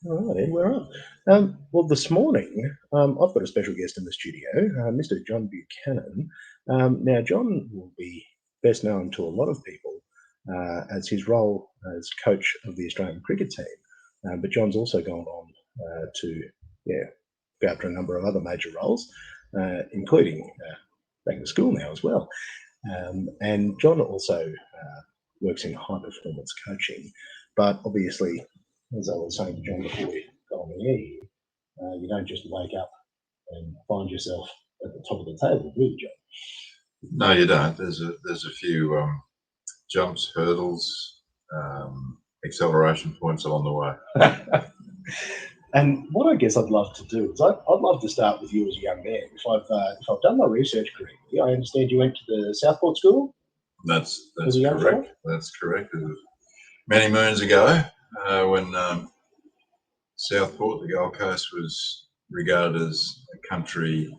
All right, Ed, we're on. Well, this morning, I've got a special guest in the studio, Mr. John Buchanan. Now, John will be best known to a lot of people as his role as coach of the Australian cricket team. But John's also gone on to, yeah, go after a number of other major roles, including back to school now as well. And John also works in high performance coaching. But obviously, as I was saying to John before we go on the air, you don't just wake up and find yourself at the top of the table, do you, No, you don't. There's a few jumps, hurdles, acceleration points along the way. And what I guess I'd love to do is I'd love to start with you as a young man. If I've done my research correctly, I understand you went to the Southport School. That's As a young fella? correct. That's correct. It was many moons ago when Southport, the Gold Coast, was regarded as a country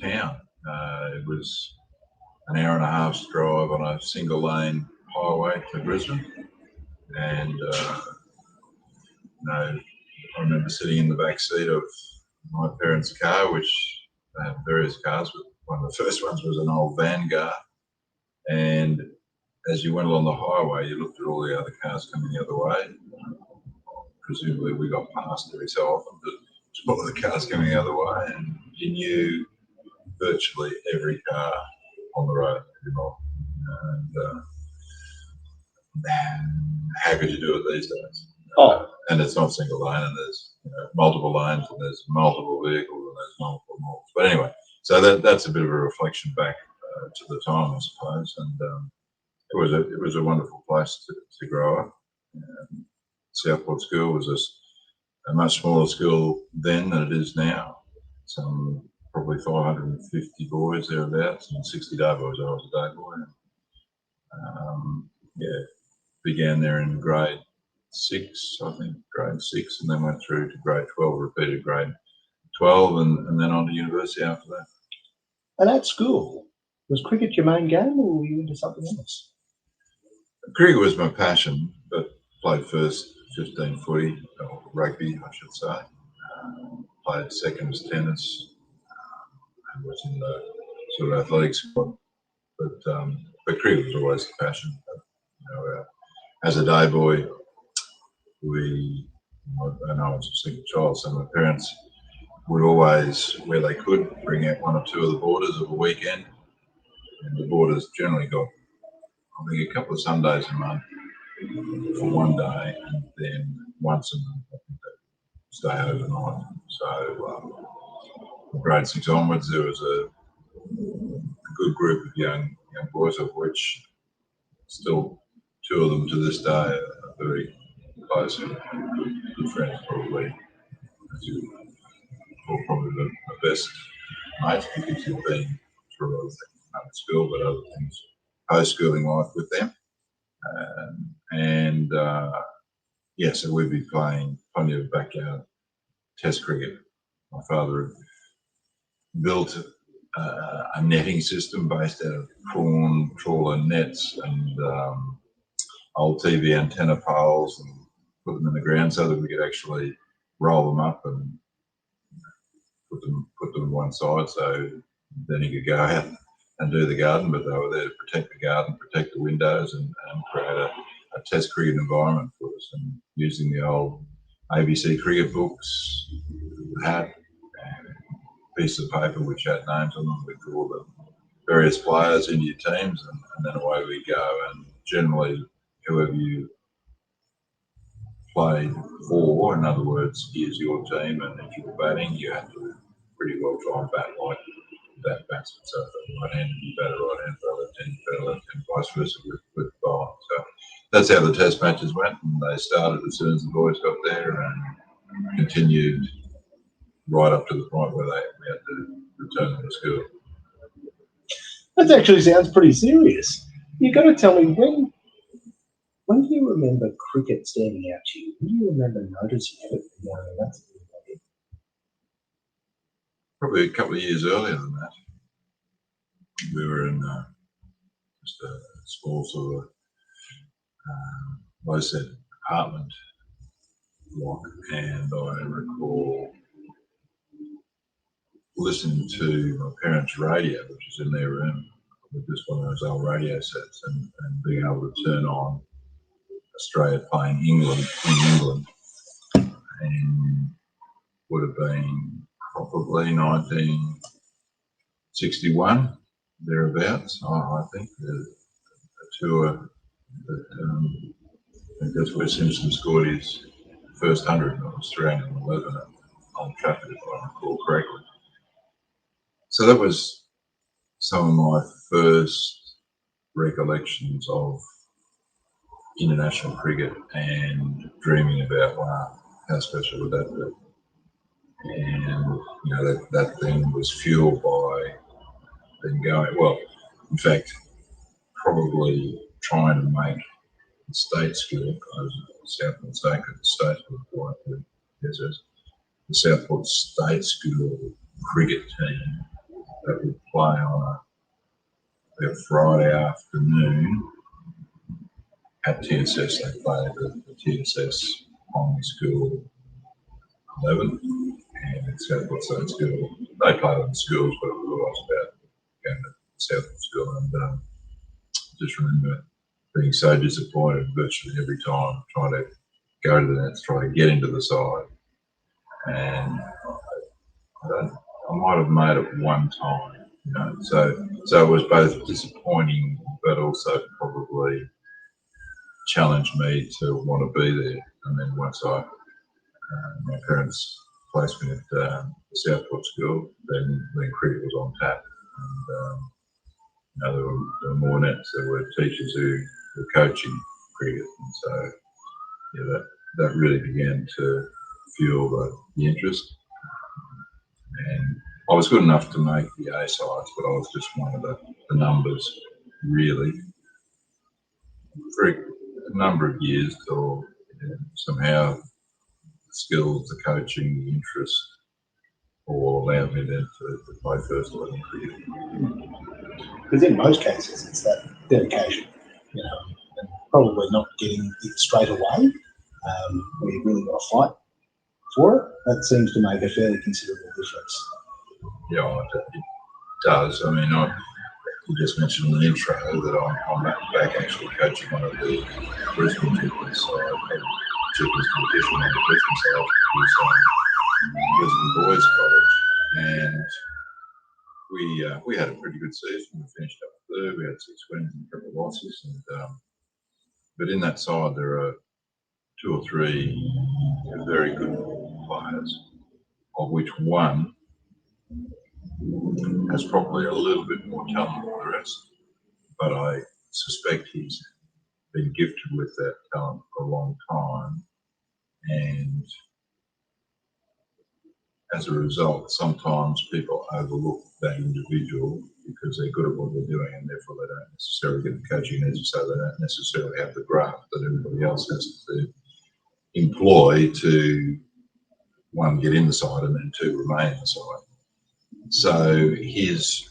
town. It was an hour and a half's drive on a single lane highway to Brisbane, and I remember sitting in the back seat of my parents' car, which they had various cars, but one of the first ones was an old Vanguard. And as you went along the highway, you looked at all the other cars coming the other way. Presumably, we got past every so often, but all of the cars coming the other way, and you knew virtually every car on the road every mile. And how could you do it these days? And it's not single lane, and there's multiple lanes, and there's multiple vehicles, and there's multiple models. But anyway, so that's a bit of a reflection back to the time, I suppose. And it was a wonderful place to grow up. Southport School was a much smaller school then than it is now. Some probably 550 boys thereabouts, and 60 day boys. I was a day boy. And, began there in grade 6, I think, grade 6, and then went through to grade 12, repeated grade 12, and then on to university after that. And at school, was cricket your main game, or were you into something else? Cricket was my passion, but played first 15 footy, or rugby, I should say. Played second as tennis, and was in the sort of athletic squad. But cricket was always a passion. As a day boy, and I was a single child, so my parents would always, where they could, bring out one or two of the boarders of a weekend. And the boarders generally got, I think, a couple of Sundays a month for one day, and then once a month, I think they'd stay overnight. So from grade 6 onwards, there was a good group of young boys, of which still two of them to this day are very close and good friends, probably. Probably the best mates, because you've been through a lot of things at school, but other things post-schooling life with them. So we'd be playing plenty of backyard test cricket. My father had built a netting system based out of prawn trawler nets and old TV antenna poles, and put them in the ground so that we could actually roll them up and put them on one side, so then he could go out and do the garden. But they were there to protect the garden, protect the windows, and create a test cricket environment for us. And using the old ABC cricket books, hat, and a piece of paper which had names on them, we draw the various players into your teams, and then away we go. And generally, whoever you played for, in other words, is your team, and if you were batting, you had to pretty well try and bat like that batsman. So if you're right-handed, you bat right-handed, left-handed, you bat left-handed, vice versa with bowling. So that's how the test matches went, and they started as soon as the boys got there and continued right up to the point where we had to return them to school. That actually sounds pretty serious. You've got to tell me, when do you remember cricket standing out to you? When do you remember noticing it? That's Probably a couple of years earlier than that. We were in just a small sort of low-set apartment block, and I recall listening to my parents' radio, which was in their room, with just one of those old radio sets, and being able to turn on Australia playing England in England, and would have been probably 1961, thereabouts, I think, a tour that I think that's where Simpson scored his first 100, and it was 311 at Old Trafford, if I recall correctly. So that was some of my first recollections of international cricket and dreaming about, wow, how special would that be? And that then was fueled by then going, well, in fact, probably trying to make the state school. I was at Southport State, because the state school before I did SS, the Southport State School cricket team that would play on a Friday afternoon at TSS. They played the TSS Primary School 11, and at Southport State School, they played on the schools, but it was always about going to Southport School. And just remember being so disappointed virtually every time, trying to go to the nets, try to get into the side. And I might have made it one time, so it was both disappointing, but also probably challenged me to want to be there. And then once my parents placed me at the Southport School, then cricket was on tap. And there were more nets. There were teachers who were coaching cricket, and so that really began to fuel the interest. And I was good enough to make the A sides, but I was just one of the numbers, really, for a number of years till somehow the skills, the coaching, the interest all allowed me then to play first 11 cricket. Because in most cases, it's that dedication, and probably not getting it straight away. Where you've really got to fight for it. That seems to make a fairly considerable difference. Yeah, it does. I mean, you just mentioned in the intro that I'm back actually coaching one of the Brisbane Chippers, Chippers competition on the Brisbane side, which was Brisbane Boys College, and we had a pretty good season. We finished up third. We had 6 wins and a couple of losses, and but in that side there are 2 or 3 very good players, of which one has probably a little bit more talent than the rest, but I suspect he's been gifted with that talent for a long time, and as a result, sometimes people overlook that individual because they're good at what they're doing, and therefore they don't necessarily get the coaching, as you say, they don't necessarily have the graft that everybody else has to employ to, 1, get in the side, and then 2, remain in the side. So his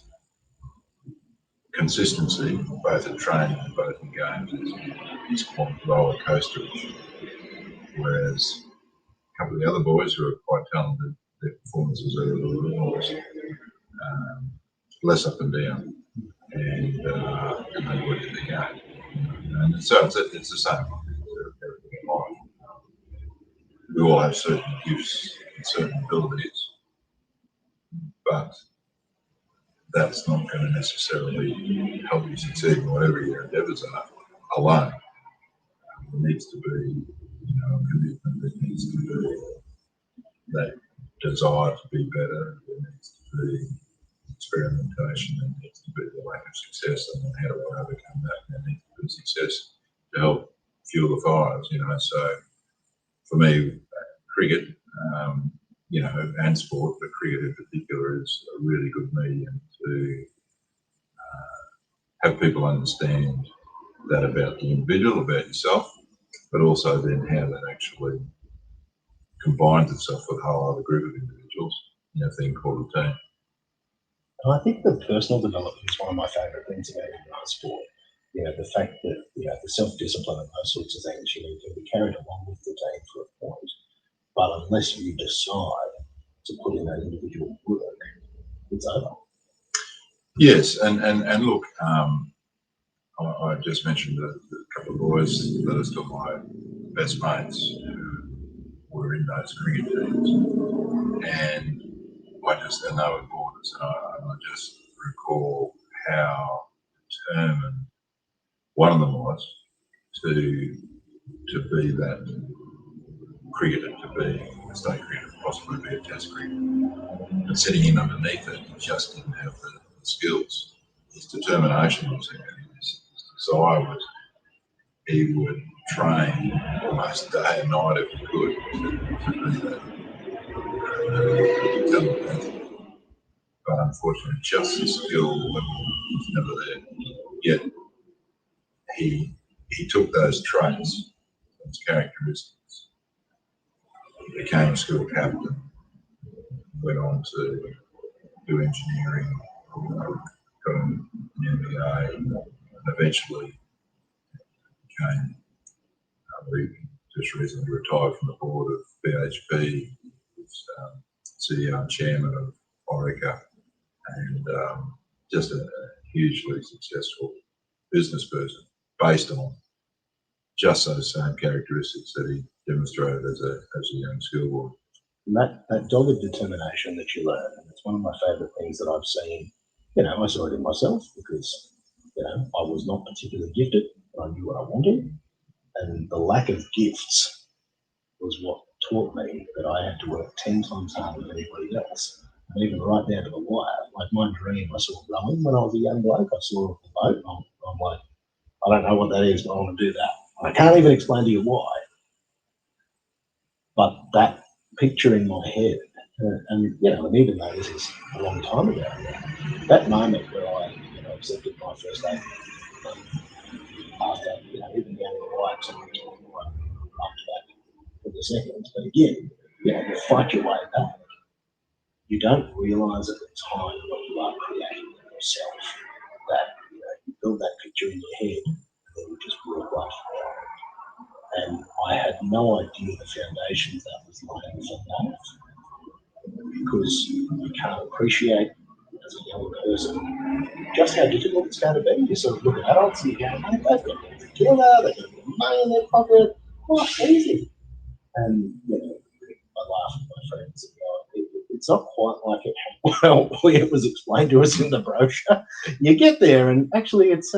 consistency, both in training and both in games, is quite roller coaster. Whereas a couple of the other boys who are quite talented, their performances are a little bit more less up and down, and they work in the game. And so it's the same everything in life. We all have certain gifts and certain abilities, but that's not going to necessarily help you succeed in whatever your endeavours are alone. There needs to be, a commitment. There needs to be that desire to be better. There needs to be experimentation. There needs to be the lack of success, and then how do I overcome that? There needs to be success to help fuel the fires. So for me, cricket, and sport, but cricket in particular, is a really good medium to have people understand that about the individual, about yourself, but also then how that actually combines itself with a whole other group of individuals in a thing called a team. And I think the personal development is one of my favourite things about sport. The fact that the self-discipline and those sorts of things can be carried along with the team for a point. unless you decide to put in that individual work, it's over. Yes, and look, I just mentioned a couple of boys that are still my best mates who were in those cricket teams, and they were borders, and I just recall how determined one of them was to be that cricketer, to be a state cricketer, possibly be a test cricketer. And sitting in underneath it, he just didn't have the skills. His determination was there. His desire was, he would train almost day and night if he could to be that talented athlete. But unfortunately, just the skill level was never there. Yet he took those traits, those characteristics, became a school captain, went on to do engineering, got an MBA, and eventually became, I believe, just recently retired from the board of BHP, was CEO and chairman of Orica, and just a hugely successful business person based on just those same characteristics that he demonstrated as a young schoolboy. And that dogged determination that you learn, and it's one of my favourite things that I've seen. I saw it in myself because, I was not particularly gifted, but I knew what I wanted. And the lack of gifts was what taught me that I had to work 10 times harder than anybody else. And even right down to the wire, like my dream, I saw rowing when I was a young bloke. I saw the boat, and I'm like, I don't know what that is, but I want to do that. I can't even explain to you why. But that picture in my head, and even though this is a long time ago, that moment where I accepted my first aid, after even down the right to up to that for the seconds. But again, you fight your way back. You don't realise at the time what you are creating in yourself. That you build that picture in your head, and then you just work right from it. And I had no idea the foundations that was laying for that, because you can't appreciate as a young person just how difficult it's going to be. You sort of look at adults and you go, mate, they've got it together, they've got money in their pocket, oh, it's easy. And I laugh at my friends and go, it's not quite like it was explained to us in the brochure. You get there and actually it's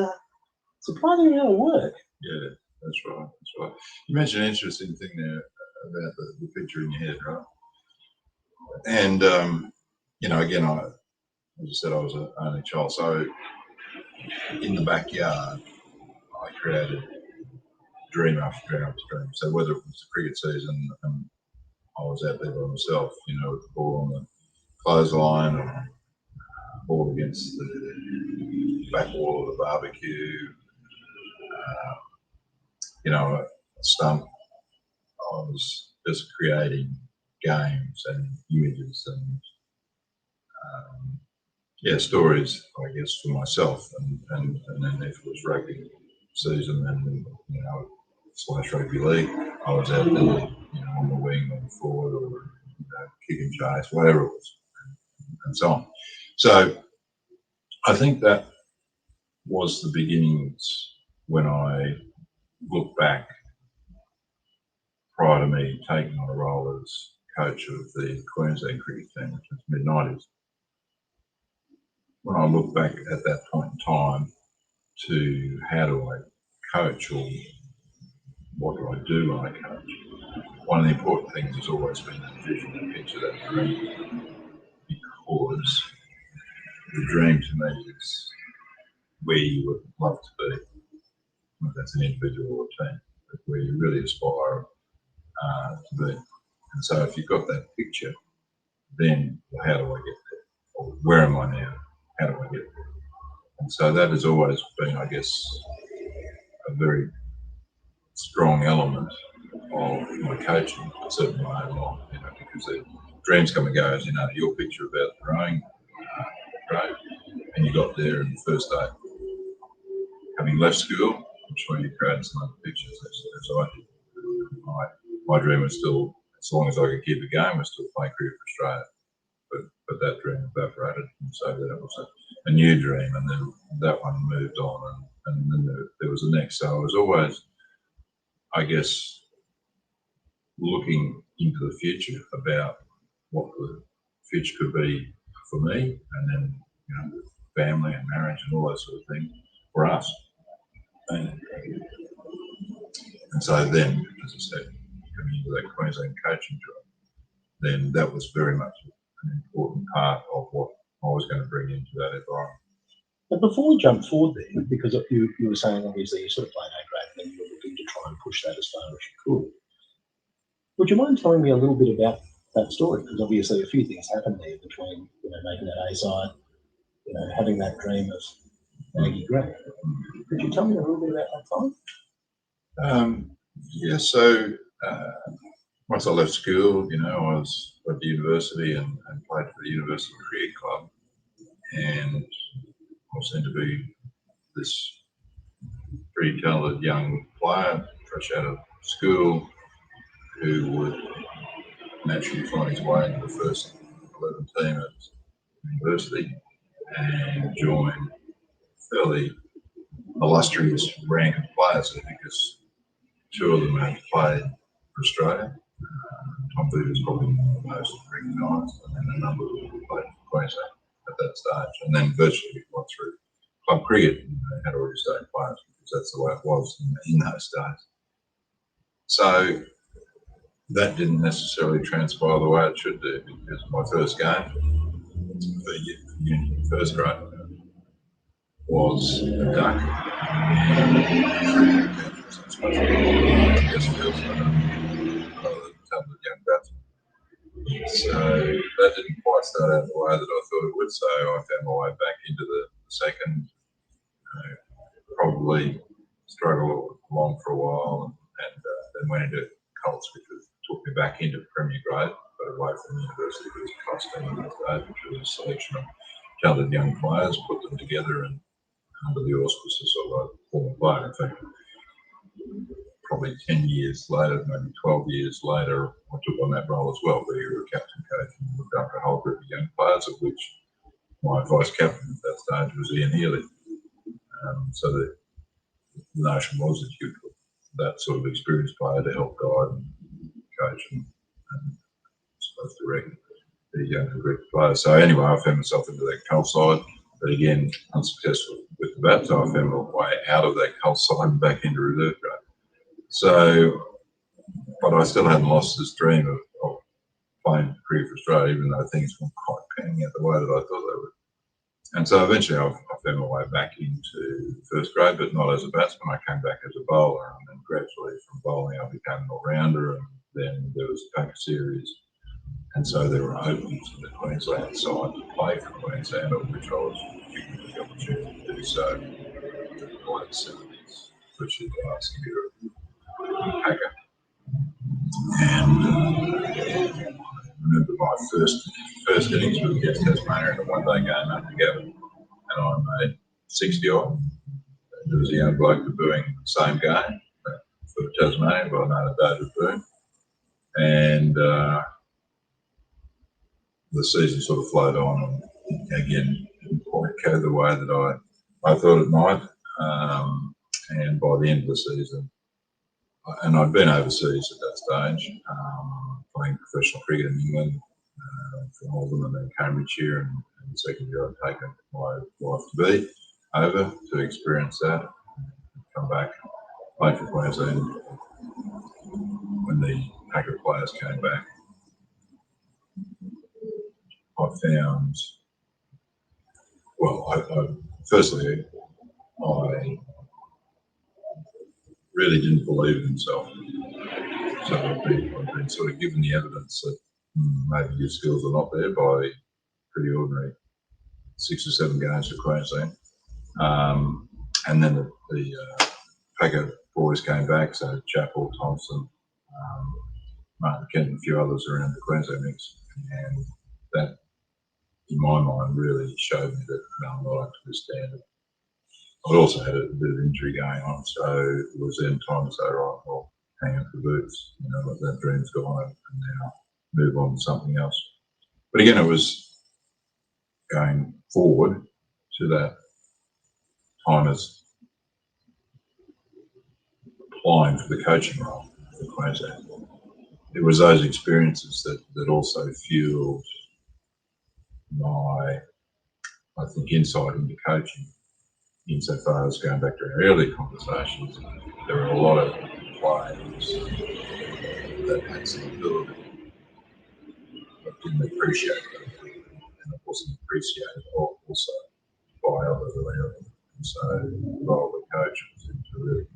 surprisingly how to work. Yeah, that's right. You mentioned an interesting thing there about the picture in your head, right? And again, as I said, I was an only child, so in the backyard, I created dream after dream after dream. So whether it was the cricket season, and I was out there by myself, with the ball on the clothesline, or ball against the back wall of the barbecue, a stump. I was just creating games and images and stories, I guess, for myself, and then if it was rugby season and / rugby league, I was out there, on the wing, on the forward, or kick and chase, whatever it was, and so on. So I think that was the beginnings when I look back, prior to me taking on a role as coach of the Queensland cricket team, which was mid-90s. When I look back at that point in time to how do I coach, or what do I do when I coach, one of the important things has always been that vision, that picture, that dream, because the dream to me is where you would love to be, whether that's an individual or a team, but where you really aspire to be. And so if you've got that picture, then how do I get there? Or where am I now? How do I get there? And so that has always been, I guess, a very strong element of my coaching, but certainly my own life, because the dreams come and go, as your picture about throwing great, and you got there in the first day. Having left school, I'm sure you created some other pictures as I did. My dream was still as long as I could keep it going, we're still playing cricket for Australia. But that dream evaporated, and so that was a new dream, and then that one moved on, and then there was the next. So I was always, I guess, looking into the future about what the future could be for me, and then family and marriage and all that sort of thing for us. And so then, as I said, coming into that Queensland coaching job, then that was very much an important part of what I was going to bring into that environment. But before we jump forward there, because you were saying obviously you sort of played A grade and then you were looking to try and push that as far as you could. Would you mind telling me a little bit about that story? Because obviously a few things happened there between making that A side, having that dream of Aggie grade. Could you tell me a little bit about that time? Yeah, so once I left school, I was at the university and played for the University Cricket Club, and I was seen to be this pretty talented young player, fresh out of school, who would naturally find his way into the first 11 team at university and join fairly illustrious rank of players, because two of them had played for Australia. Tom Booth is probably the most recognised, and then a number of them played for Queensland at that stage. And then virtually went through club cricket, and they had already stayed players, because that's the way it was in those days. So that didn't necessarily transpire the way it should do, because my first game for uni, first grade, was a duck. Young batsman. So that didn't quite start out the way that I thought it would. So I found my way back into the second. Probably struggled along for a while, and then went into Colts, which took me back into Premier grade, but away from the university. It was a Colts team at that stage, which was a selection of talented young players, put them together, and under the auspices of a former player. In fact, probably 10 years later, maybe 12 years later, I took on that role as well, where you were a captain coach and looked after a whole group of young players, of which my vice captain at that stage was Ian Healy. So the notion was that you put that sort of experienced player to help guide and coach and supposed to direct the younger group of players. So anyway, I found myself into that Cull side, but again, unsuccessful with the bat, so I found my way out of that Cull side and back into reserve grade. So, but I still hadn't lost this dream of playing cricket for Australia, even though things weren't quite panning out the way that I thought they would. And so eventually I found my way back into first grade, but not as a batsman. I came back as a bowler, and then gradually from bowling I became an all-rounder, and then there was a Packer series. And so there were openings in the Queensland side to play for Queensland, of which I was given the opportunity to do so in the late 70s, which is the last year of Packer. And I remember my first innings was against Tasmania in a one-day game up together, and I made 60 odd. There was a young bloke doing the same game for Tasmania by the name of David Boone, and the season sort of flowed on, and again didn't quite go the way that I thought it might. And by the end of the season, and I'd been overseas at that stage, playing professional cricket in England, for Oldham and then Cambridgeshire, and the second year I'd taken my wife to be over to experience that, come back, played for Queensland. When the Packer players came back, I found, well, firstly, I really didn't believe in himself. So I've been sort of given the evidence that maybe your skills are not there by pretty ordinary 6 or 7 games for Queensland. And then the Packer boys came back, so Chappell, Thompson, Martin Kent and a few others around the Queensland mix. And that, in my mind, really showed me that I'm not up to this standard. I'd also had a bit of injury going on, so it was then time to say, right, well, hang up the boots, let that dream's gone and now move on to something else. But again, it was going forward to that time as applying for the coaching role for Queensland. It was those experiences that also fueled my, I think, insight into coaching. Insofar as going back to our early conversations, there were a lot of players that had some ability but didn't appreciate it, and it wasn't appreciated also by others around them. And so the role of the coach was to really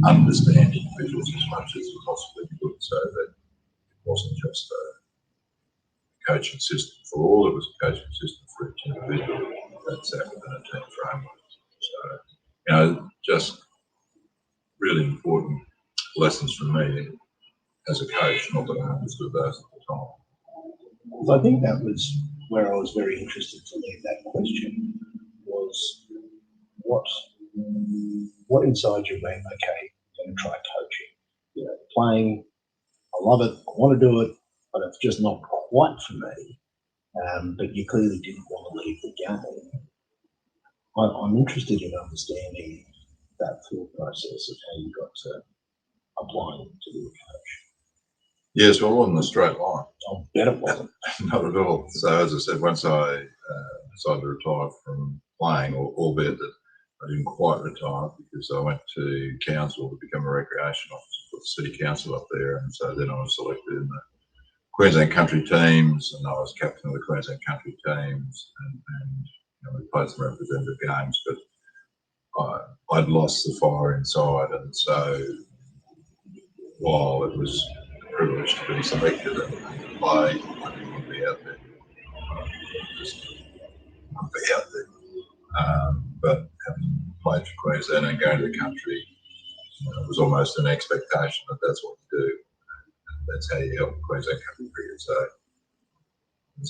understand individuals as much as possibly could, so that it wasn't just a coaching system for all, it was a coaching system for each individual that sat within a team framework. So, just really important lessons from me as a coach, not that I understood those at the time. So I think that was where I was very interested to leave that question, was what inside you went, okay, I'm going to try coaching. Playing, I love it, I want to do it, but it's just not quite for me. But you clearly didn't want to leave the game. I'm interested in understanding that thought process of how you got to applying to be a coach. Yes, well, it wasn't a straight line. I bet it wasn't. Not at all. So as I said, once I decided to retire from playing, albeit that I didn't quite retire because I went to council to become a recreation officer for the city council up there, and so then I was selected in the Queensland country teams, and I was captain of the Queensland country teams, and we played some representative games, but I'd lost the fire inside, and so while it was a privilege to be selected and play, I didn't want to be out there. Just want to be out there. But having played for Queensland and going to the country, it was almost an expectation that that's what you do. And that's how you help Queensland country cricket. So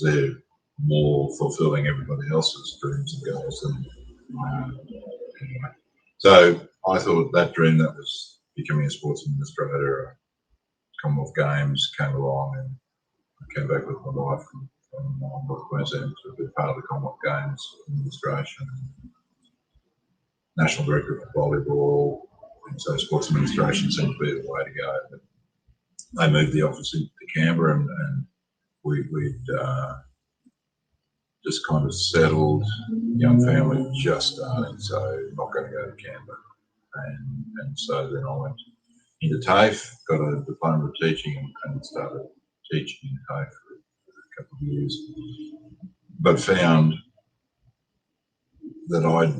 they're more fulfilling everybody else's dreams and goals than anyway. So I thought that dream that was becoming a sports administrator, Commonwealth Games came along, and I came back with my wife from North Queensland to be part of the Commonwealth Games administration, national director for volleyball, and so sports administration seemed to be the way to go. But they moved the office into Canberra, and we'd just kind of settled, young family just starting, so not going to go to Canberra. And so then I went into TAFE, got a diploma of teaching, and started teaching in TAFE for a couple of years, but found that I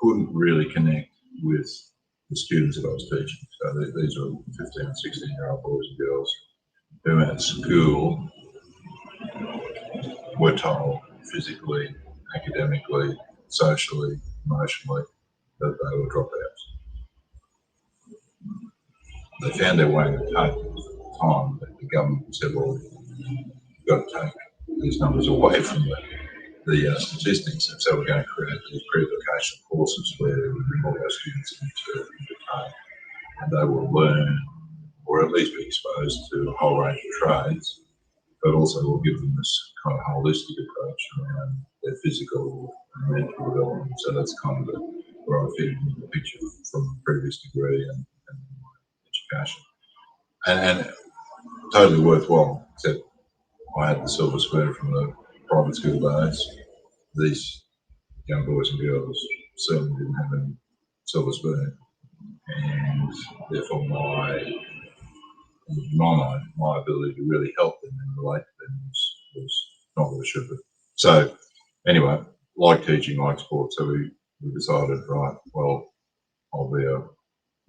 couldn't really connect with the students that I was teaching. So these were 15 and 16-year-old boys and girls who at school were told physically, academically, socially, emotionally that they were dropouts. They found their way into TAFE at the time that the government said, well, you've got to take these numbers away from the statistics, and so we're going to create these pre-application courses where we bring all our students into TAFE, and they will learn, or at least be exposed to a whole range of trades, but also we'll give them this kind of holistic approach around their physical and mental development. So that's kind of where I fit into the picture from a previous degree and education. And totally worthwhile, except I had the silver spoon from the private school days. These young boys and girls certainly didn't have a silver spoon, and therefore my ability to really help them and relate to them was not what it should be. So anyway, like teaching, like sport, so we decided, right, well, I'll be a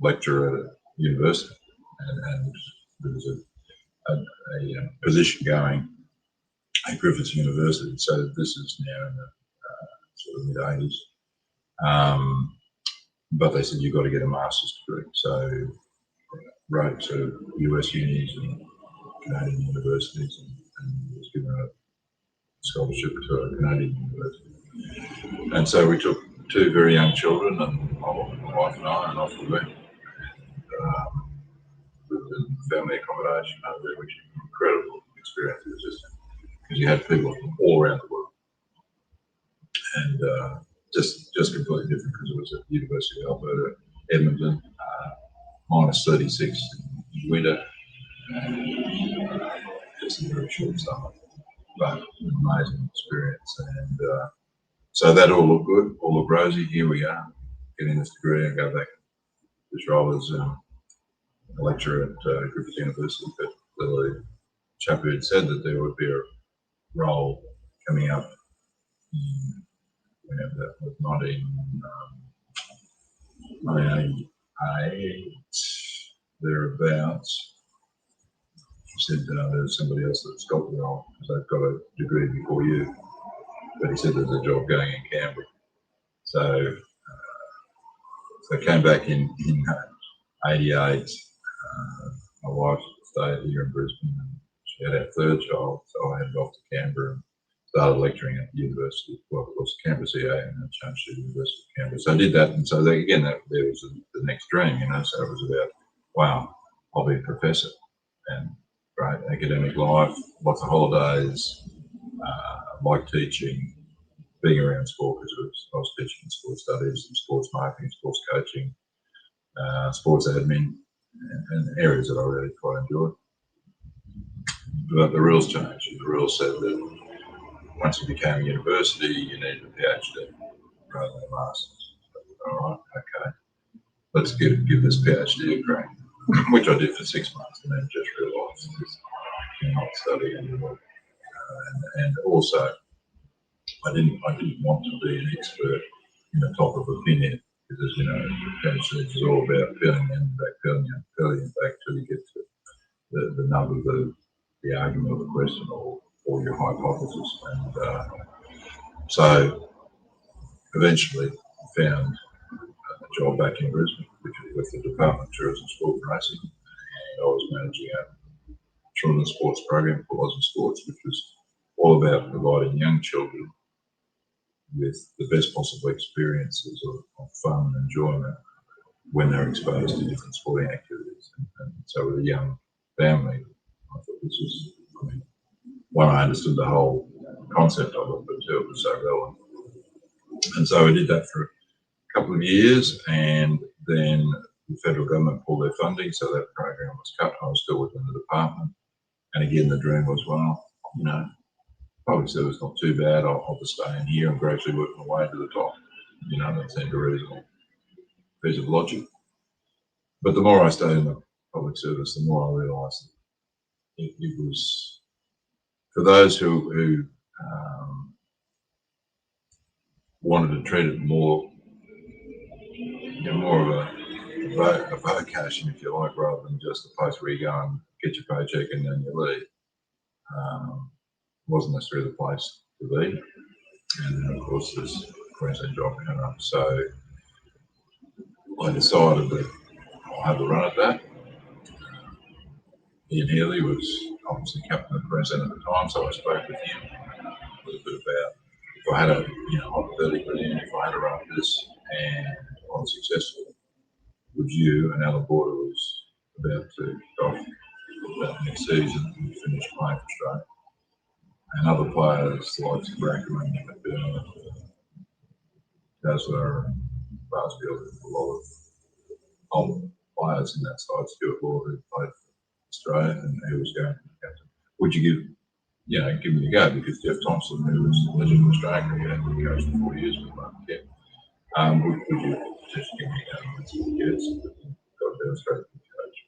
lecturer at a university, and there was a position going at Griffiths University. So this is now in the sort of mid-80s. But they said, you've got to get a master's degree. So wrote to US unis and Canadian universities and was given a scholarship to a Canadian university. And so we took two very young children, and my wife and I, and off we went. family accommodation over there, which was an incredible experience. It was just because you had people from all around the world, and just completely different because it was at the University of Alberta, Edmonton, minus 36 in winter, just a very short summer, but an amazing experience. And so that all looked good, all looked rosy. Here we are, getting this degree and go back this role as a lecturer at Griffith University. But the chap who had said that there would be a role coming up in whenever that was, 1988, thereabouts. He said there's somebody else that's got the role because they've got a degree before you. But he said there's a job going in Canberra. So I came back in 88. My wife stayed here in Brisbane and she had our third child, so I headed off to Canberra and started lecturing at the University. Well, it was Canberra CA and then changed to the University of Canberra. So I did that, and so there was the next dream, you know. So it was about, wow, I'll be a professor, and great academic life, lots of holidays, like teaching, being around sport because I was teaching sports studies and sports marketing, sports coaching, sports admin, and areas that I really quite enjoyed. But the rules changed. The rules said that once you became a university, you needed a PhD rather than a master's. All right, okay, let's give this PhD a crack, which I did for 6 months, and then just realised you cannot study anymore. And also, I didn't want to be an expert in the top of opinion because, as you know, PhD is all about peeling in back till you get to the nub of the argument of the question or your hypothesis. And so eventually I found a job back in Brisbane, which was with the Department of Tourism, Sport and Racing. And I was managing a children's sports program for Aussie Sports, which was all about providing young children with the best possible experiences of fun and enjoyment when they're exposed to different sporting activities. And so with a young family, I thought this was, one, I understood the whole concept of it, but two, it was so relevant. And so I did that for a couple of years, and then the federal government pulled their funding, so that program was cut. I was still within the department. And again, the dream was, well, you know, public service not too bad. I'll just stay in here and gradually work my way to the top. You know, that seemed a reasonable piece of logic. But the more I stayed in the public service, the more I realised that it was for those who wanted to treat it more, you know, more of a vocation, if you like, rather than just a place where you go and get your paycheck and then you leave. Wasn't necessarily the place to be. And then, of course, this Queensland job came up. So I decided that I'll have a run at that. Ian Healy was obviously captain of Queensland at the time, so I spoke with him a little bit about if I had a, hypothetically, if I had a run at this and I was successful, would you, and Alan Border was about to kick off that next season and finish playing for Australia, and other players, the likes of Brackman, Dazzler, and Barsfield, a lot of old players in that side, Stuart Law, who played for Australia, and he was going to be captain. Would you give me a go? Because Jeff Thompson, who was legend of Australia, who had been coached for 4 years with Mark Kemp, would you just give me a go? And said, yes, got to demonstrate the coach.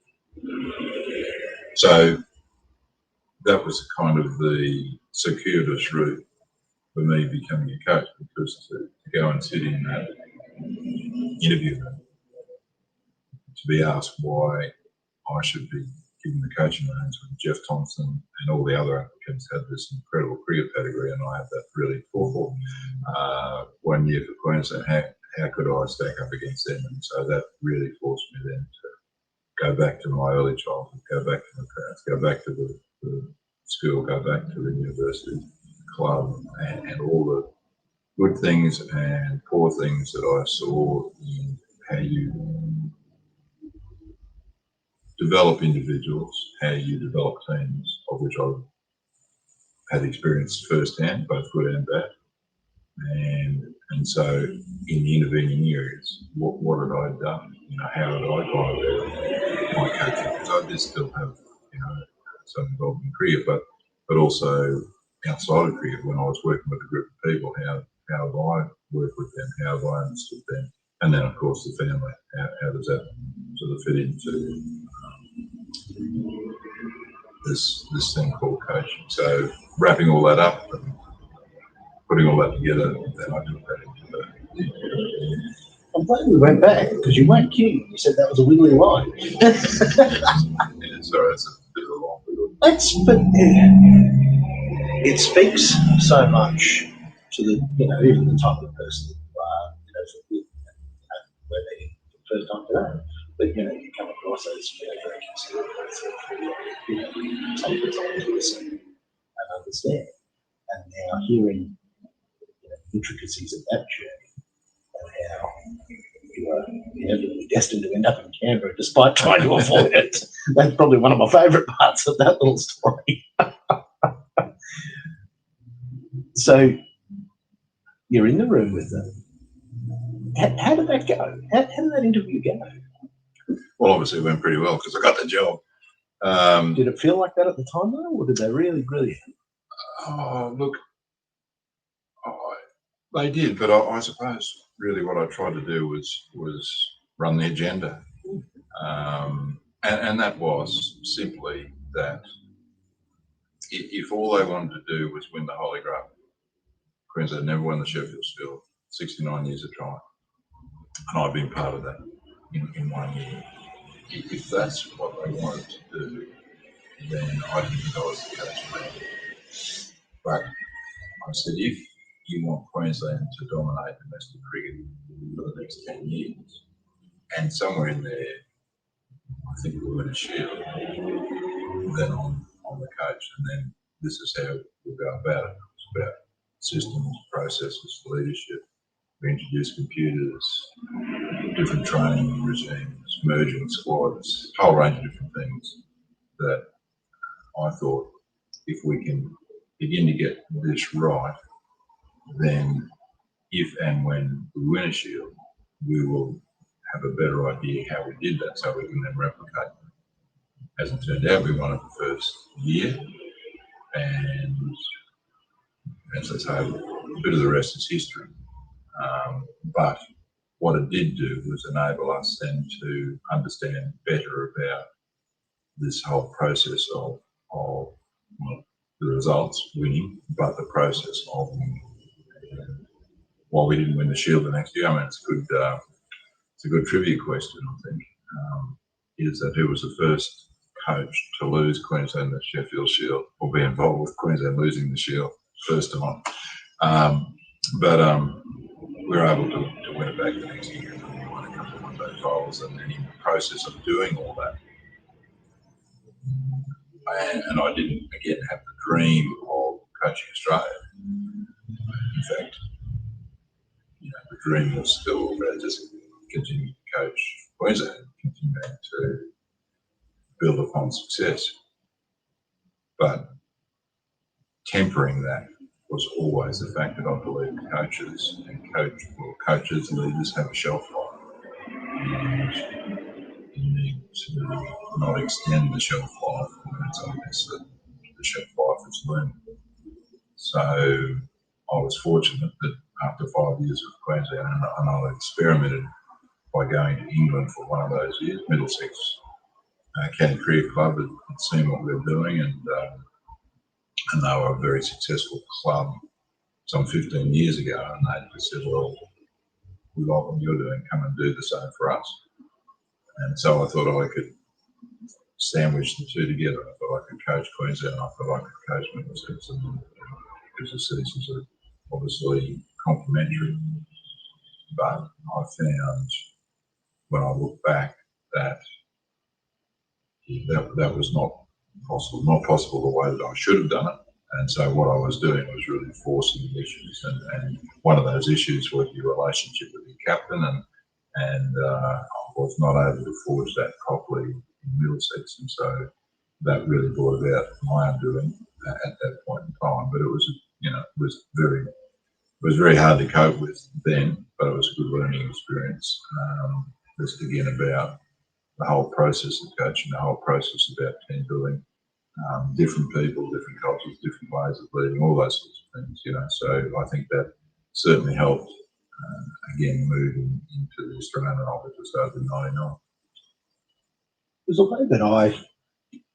So that was kind of the circuitous route for me becoming a coach, because to go and sit in that interview room, to be asked why I should be given the coaching reins when Jeff Thompson and all the other applicants had this incredible cricket pedigree, and I had that really awful 1 year for Queensland. How could I stack up against them? And so that really forced me then to go back to my early childhood, go back to the crowds, go back to the school, go back to the university club, and all the good things and poor things that I saw in how you develop individuals, how you develop teams, of which I've had experience firsthand, both good and bad. And so in the intervening years, what had I done? How had I gone about my coaching? Because I did still have, some involvement in cricket, but also outside of cricket when I was working with a group of people, how have I worked with them? How have I understood them? And then of course the family. How does that sort of fit into this thing called coaching? So wrapping all that up and putting all that together, then I took that into the. I'm glad we went back because you weren't kidding. You said that was a wiggly line. Yeah, sorry, that's a bit of a long one. But it speaks so much to the, even the type of person that you are, whether for the first time today, but you come across as very considerate, you take the time to listen and understand. And now hearing intricacies of that journey and how you are inevitably destined to end up in Canberra despite trying to avoid it. That's probably one of my favourite parts of that little story. So you're in the room with them. How did that go? How did that interview go? Well, obviously it went pretty well because I got the job. Did it feel like that at the time though, or did they really grill you? Oh, look, they did, but I suppose really what I tried to do was run the agenda, and that was simply that if all they wanted to do was win the Holy Grail, Queensland never won the Sheffield Shield, 69 years of trying, and I've been part of that in 1 year. If that's what they wanted to do, then I didn't think I was the coach for them. But I said, if you want Queensland to dominate domestic cricket for the next 10 years, and somewhere in there, I think we'll win a Shield, then I'm the coach, and then this is how we'll go about it. It's about systems, processes, leadership. We introduce computers, different training regimes, merging squads, a whole range of different things that I thought if we can begin to get this right, then if and when we win a Shield, we will have a better idea how we did that so we can then replicate. As it turned out, we won it the first year, and as I say, a bit of the rest is history. But what it did do was enable us then to understand better about this whole process of the results winning, but the process of winning. While we didn't win the Shield the next year, I mean, it's a good trivia question, I think, is that who was the first coach to lose Queensland the Sheffield Shield or be involved with Queensland losing the Shield first time. But we were able to win it back the next year, and we won a couple of one-day finals, and then in the process of doing all that, and I didn't again have the dream of coaching Australia. In fact, the dream was still about just continuing to coach Queensland, continuing to build upon success. But tempering that was always the fact that I believe coaches and leaders have a shelf life. And you need to not extend the shelf life when it's obvious that the shelf life is limited. So I was fortunate that after 5 years with Queensland, and I experimented by going to England for one of those years, Middlesex County Cricket Club had seen what we were doing, and they were a very successful club some 15 years ago, and they just said, well, we like what you're doing, come and do the same for us. And so I thought I could sandwich the two together. I thought I could coach Queensland, and I thought I could coach Middlesex, because the seasons are obviously complementary. But I found when I look back that that was not possible the way that I should have done it. And so what I was doing was really forcing issues, and one of those issues was your relationship with your captain, and I was not able to forge that properly in Middlesex, and so that really brought about my undoing at that point in time. But it was, it was very hard to cope with then, but it was a good learning experience. Just again about the whole process of coaching, the whole process about team building, different people, different cultures, different ways of leading, all those sorts of things, So I think that certainly helped, again, moving into the Australian role, which was over in 99. There's a way that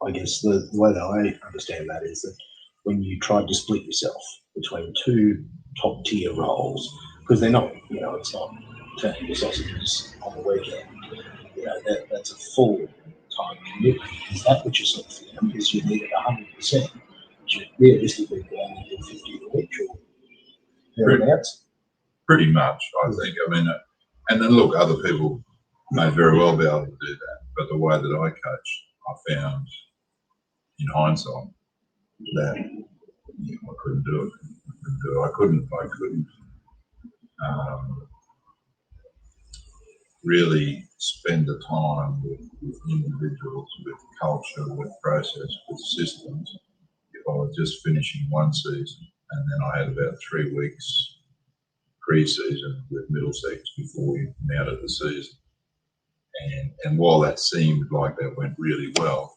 I guess the way that I understand that is that when you tried to split yourself between two top tier roles, because they're not, it's not turning your sausages on the weekend, that's a full time commitment. Is that what you're sort of feeling? Because you needed 100%, but you realistically could only do 50 a week or thereabouts? Pretty much, I think. I mean, and then look, other people may very well be able to do that, but the way that I coached, I found in hindsight that I couldn't do it. I couldn't really spend the time with individuals, with culture, with process, with systems if I was just finishing one season and then I had about 3 weeks pre-season with Middlesex before we came out of the season. And while that seemed like that went really well,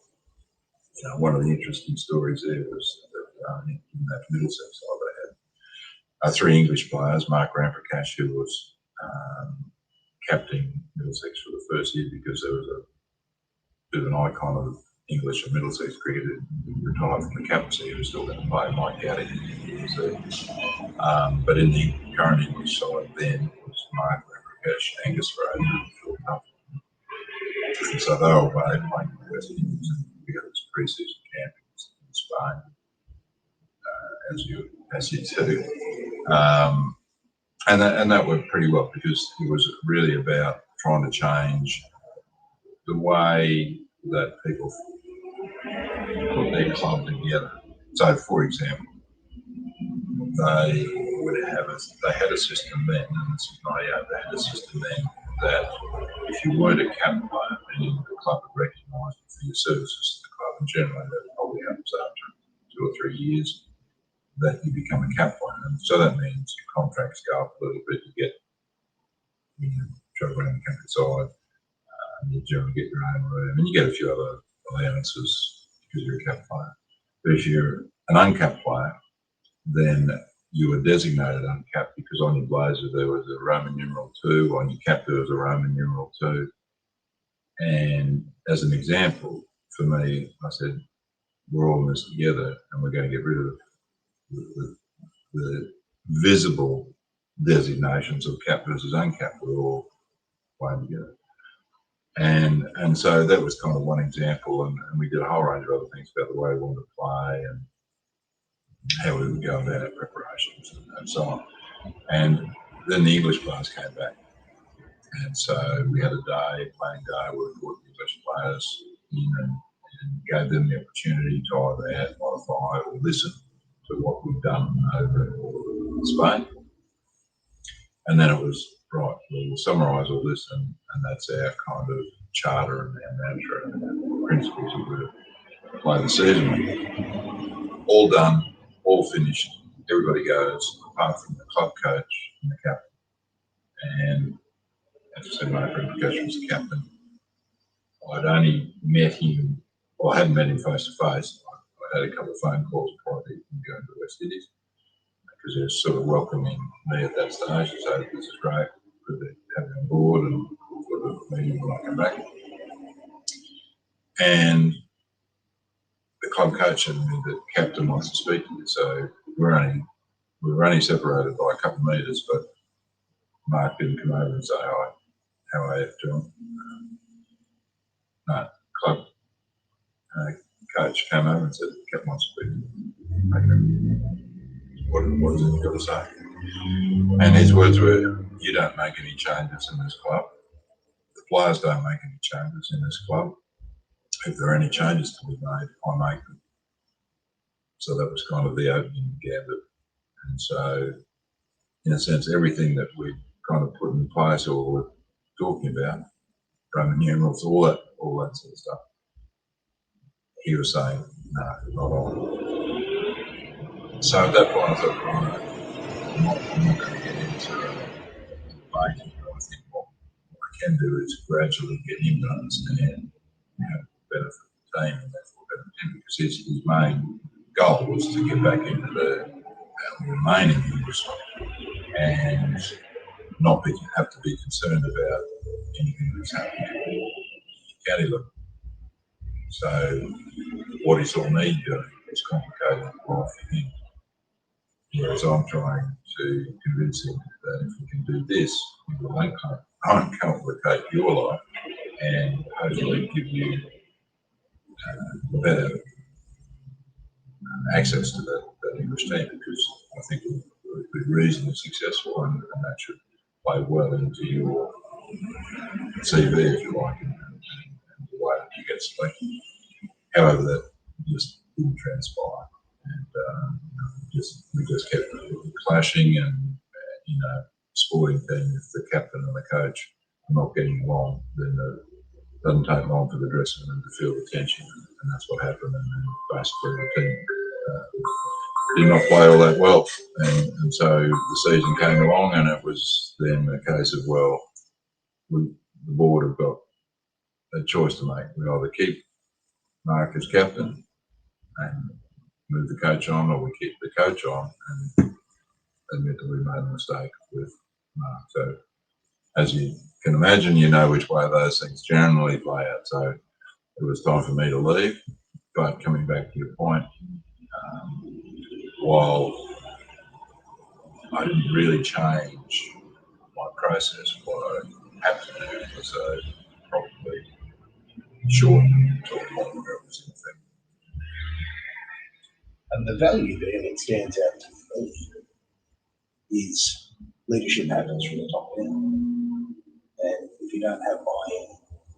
one of the interesting stories there was that in that Middlesex side they had 3 English players. Mark Ramprakash, who was captain Middlesex for the first year because there was a bit of an icon of English and Middlesex cricket who retired from the captaincy, who was still going to play, Mike Gowdy. But in the current English side then was Mark Ramprakash, Angus Fraser, and Phil Huff. And so they were away playing in the West Indies, and we had this pre-season camp in Spain, as you do. And that went pretty well because it was really about trying to change the way that people put their club together. So, for example, they had a system then, and this was 98, they had a system then that if you weren't a cap player, meaning the club had recognised for your services to the club, and generally that probably happens after 2 or 3 years, that you become a cap player. And so that means your contracts go up a little bit, you get, travel around the countryside, you generally get your own room, and you get a few other allowances because you're a cap player. But if you're an uncapped player, then you were designated uncapped because on your blazer there was a Roman numeral 2, on your cap there was a Roman numeral 2. And as an example, for me, I said, we're all in this together and we're going to get rid of the visible designations of cap versus uncapped. We're all playing together. And so that was kind of one example, and we did a whole range of other things about the way we wanted to play and how we would go about our preparations and so on. And then the English players came back. And so we had a playing day, where we brought the English players in and gave them the opportunity to either add, modify, or listen to what we've done over in Spain. And then it was, right, we'll summarise all this, and that's our kind of charter and our mantra and our principles that we're play the season. All done, all finished. Everybody goes, apart from the club coach and the captain. And as I said, Mark Ramprakash was the captain. I'd only met him, well, I hadn't met him face to face. I had a couple of phone calls prior to him going to the West Indies because he was sort of welcoming me at that stage. So this is great, good to have you on board and for the meeting when I come back. And the club coach and the captain wants to speak to you. So we were only separated by a couple of metres, but Mark didn't come over and say, hi, how are you, John? No, club coach came over and said, captain wants to speak to you. Okay. What has he got to say? And his words were, you don't make any changes in this club. The players don't make any changes in this club. If there are any changes to be made, I make them. So that was kind of the opening gambit. And so, in a sense, everything that we kind of put in place or were talking about, Roman numerals, all that sort of stuff, he was saying, no, not on. So at that point I thought, right, I'm not going to get into a debate. I think what I can do is gradually get him to understand, better for the team and therefore better for him, because his main goal was to get back into the remaining industry and not have to be concerned about anything that's happening at county level. So what he saw me doing was complicated life for him. Whereas I'm trying to convince him that if we can do this, we will uncomplicate your life and hopefully give you better access to that English team, because I think we've been reasonably successful and that should play well into your CV, if you like, and the way that you get selected. However, that just didn't transpire, and we just kept clashing, and sporting team, if the captain and the coach are not getting along, then it doesn't take long for the dressing room to feel the tension, and that's what happened. And then basically the team did not play all that well, and so the season came along, and it was then a case of, well, the board have got a choice to make. We either keep Mark as captain and move the coach on, or we keep the coach on and admit that we made a mistake with Mark. So as you can imagine, you know which way those things generally play out. So it was time for me to leave. But coming back to your point, while I didn't really change my process, what I had to do was probably shorten to a longer thing. And the value there that stands out to me is leadership happens from the top down. And if you don't have buy-in,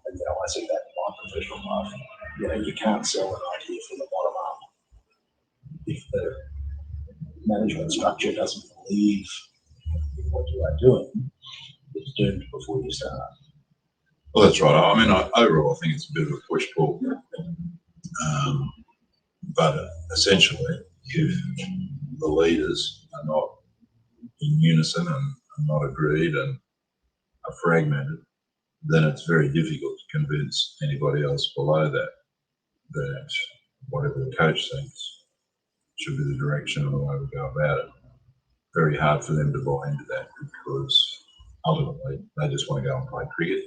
and I see that in my professional life, you can't sell an idea from the bottom up. If the management structure doesn't believe in what you are doing, it's doomed before you start. Well, that's right. I mean, overall, I think it's a bit of a push-pull. But essentially, if the leaders are not in unison and are not agreed and are fragmented, then it's very difficult to convince anybody else below that whatever the coach thinks should be the direction and the way we go about it. Very hard for them to buy into that, because ultimately they just want to go and play cricket,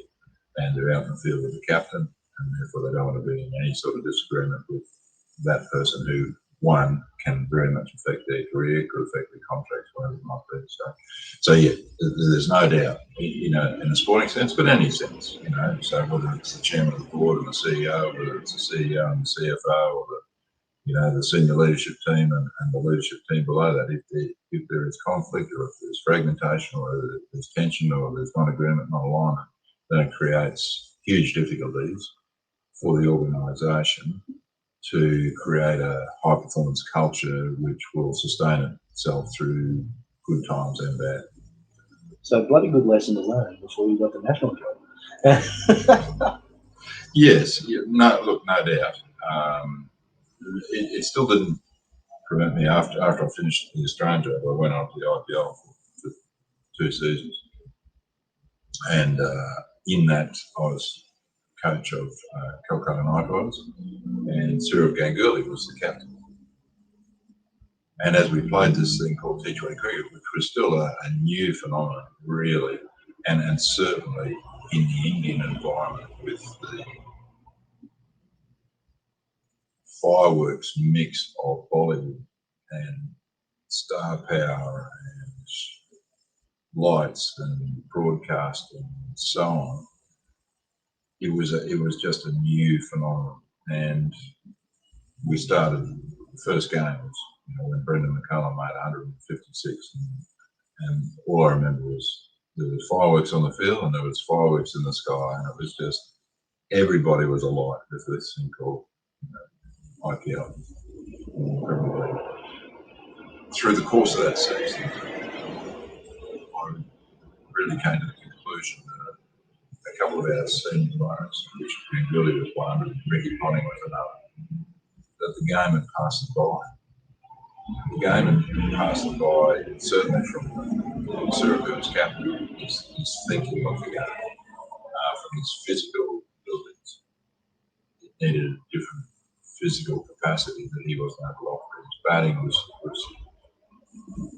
and they're out in the field with the captain, and therefore they don't want to be in any sort of disagreement with that person who, one, can very much affect their career, could affect their contracts, whatever it might be. So yeah, there's no doubt, in a sporting sense, but any sense, so whether it's the chairman of the board and the CEO, whether it's the CEO and the CFO, or the senior leadership team and the leadership team below that, if there is conflict, or if there's fragmentation, or if there's tension, or there's not agreement, not alignment, then it creates huge difficulties for the organisation to create a high performance culture which will sustain itself through good times and bad. So bloody good lesson to learn before you got the national job. Yes, no doubt. It still didn't prevent me after I finished the Australian job. I went on to the IPL for 2 seasons, and in that I was coach of Calcutta Knight, and Sourav Ganguly was the captain. And as we played this thing called T20 cricket, which was still a new phenomenon, really, and certainly in the Indian environment, with the fireworks mix of Bollywood and star power and lights and broadcasting and so on, it was just a new phenomenon. And we started, the first game was when Brendan McCullum made 156, and all I remember was there was fireworks on the field and there was fireworks in the sky, and it was just, everybody was alight with this thing called IPL. Through the course of that season, I really came to the conclusion that a couple of our senior players, which Ganguly was one and Ricky Ponting was another, the game had passed them by. The game had passed them by, certainly from Syrup, who was captain, his thinking of the game, from his physical abilities. It needed a different physical capacity that he wasn't able to offer. His batting was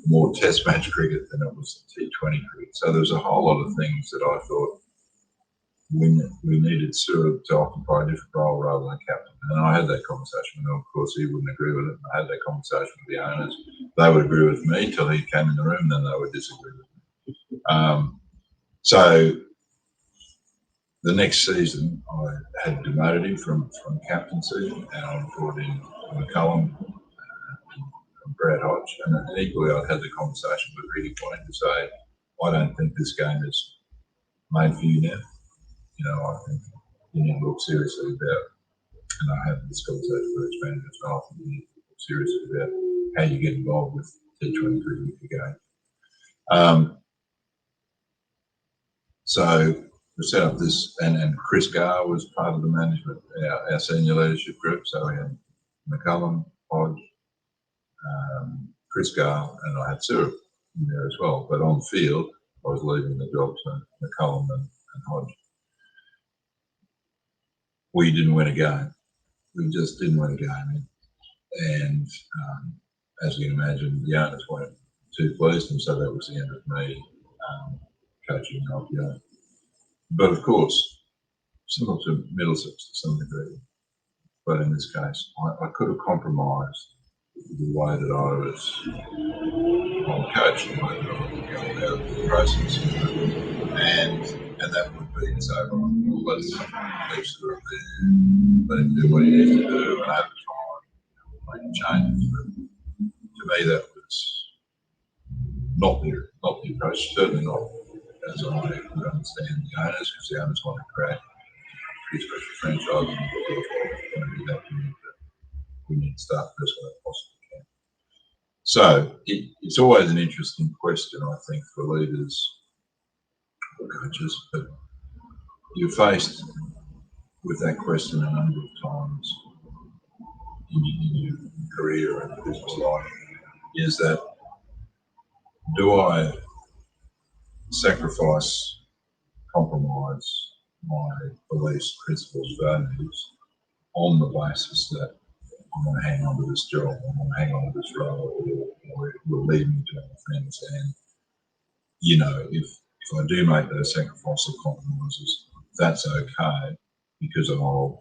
more test match cricket than it was T20 cricket. So there was a whole lot of things that I thought we needed Syrup to occupy a different role rather than captain. And I had that conversation with him. Of course, he wouldn't agree with it. I had that conversation with the owners. They would agree with me till he came in the room, then they would disagree with me. So the next season, I had demoted him from captaincy, and I brought in McCullum and Brad Hodge. And equally, I'd had the conversation with Ricky Point to say, I don't think this game is made for you now. I think you need to look seriously about, and I have this conversation with each manager as well, I think you need to look seriously about how you get involved with T20 cricket again. So we set up this, and Chris Garr was part of the management, our senior leadership group. So we had McCullum, Hodge, Chris Garr, and I had Syrup in there as well. But on field, I was leaving the job to McCullum and Hodge. We didn't win a game. We just didn't win a game. And as you can imagine, the owners weren't too pleased, and so that was the end of me coaching IPO. But of course, similar to Middlesex to some degree, but in this case, I could have compromised the way that I was coaching, the way that I was going about the process, and that would be to say, well, let's leave Syrup there, let him do what he needs to do, and over time, make changes. But to me, that was not the approach, certainly not as I would understand the owners, because the owners want to create a special franchise, and to do that, we need to start the best way possible can. So it's always an interesting question, I think, for leaders or coaches, but you're faced with that question a number of times in your career and business life, is that, do I sacrifice, compromise my beliefs, principles, values on the basis that I'm going to hang on to this job, I'm going to hang on to this role, or it will lead me to other things? And, if I do make those sacrifices or compromises, that's okay, because I'll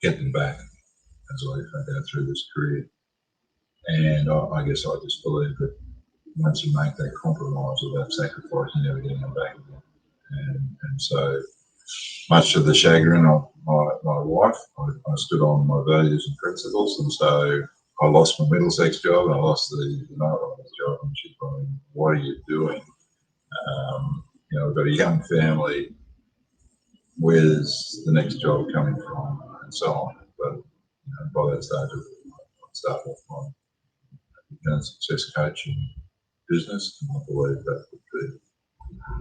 get them back as I go through this career. And I guess I just believe that once you make that compromise or that sacrifice, you're never getting them back again. And so, much to the chagrin of my wife, I stood on my values and principles, and so I lost my Middlesex job, and I lost the night rider's job, and she's going, "What are you doing? We've got a young family. Where's the next job coming from?" and so on. But by that stage, I started off my Buchanan success coaching business, and I believe that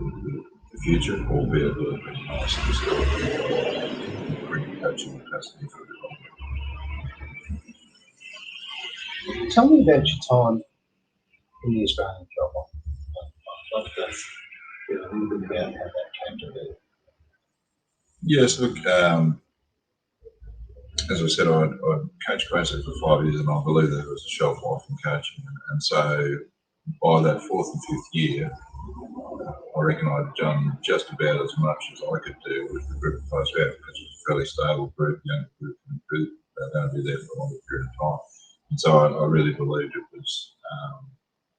would be the future, albeit it would have been nice to still bring coaching capacity for everyone. Tell me about your time in the Australian job. I'd love to hear a little bit about how that came to be. Yes, look, as I said, I coached basically for 5 years, and I believe there was a shelf life in coaching. And so by that fourth and fifth year, I reckon I'd done just about as much as I could do with the group close out, because it was a fairly stable group, young group, and they're going to be there for a longer period of time. And so I really believed it was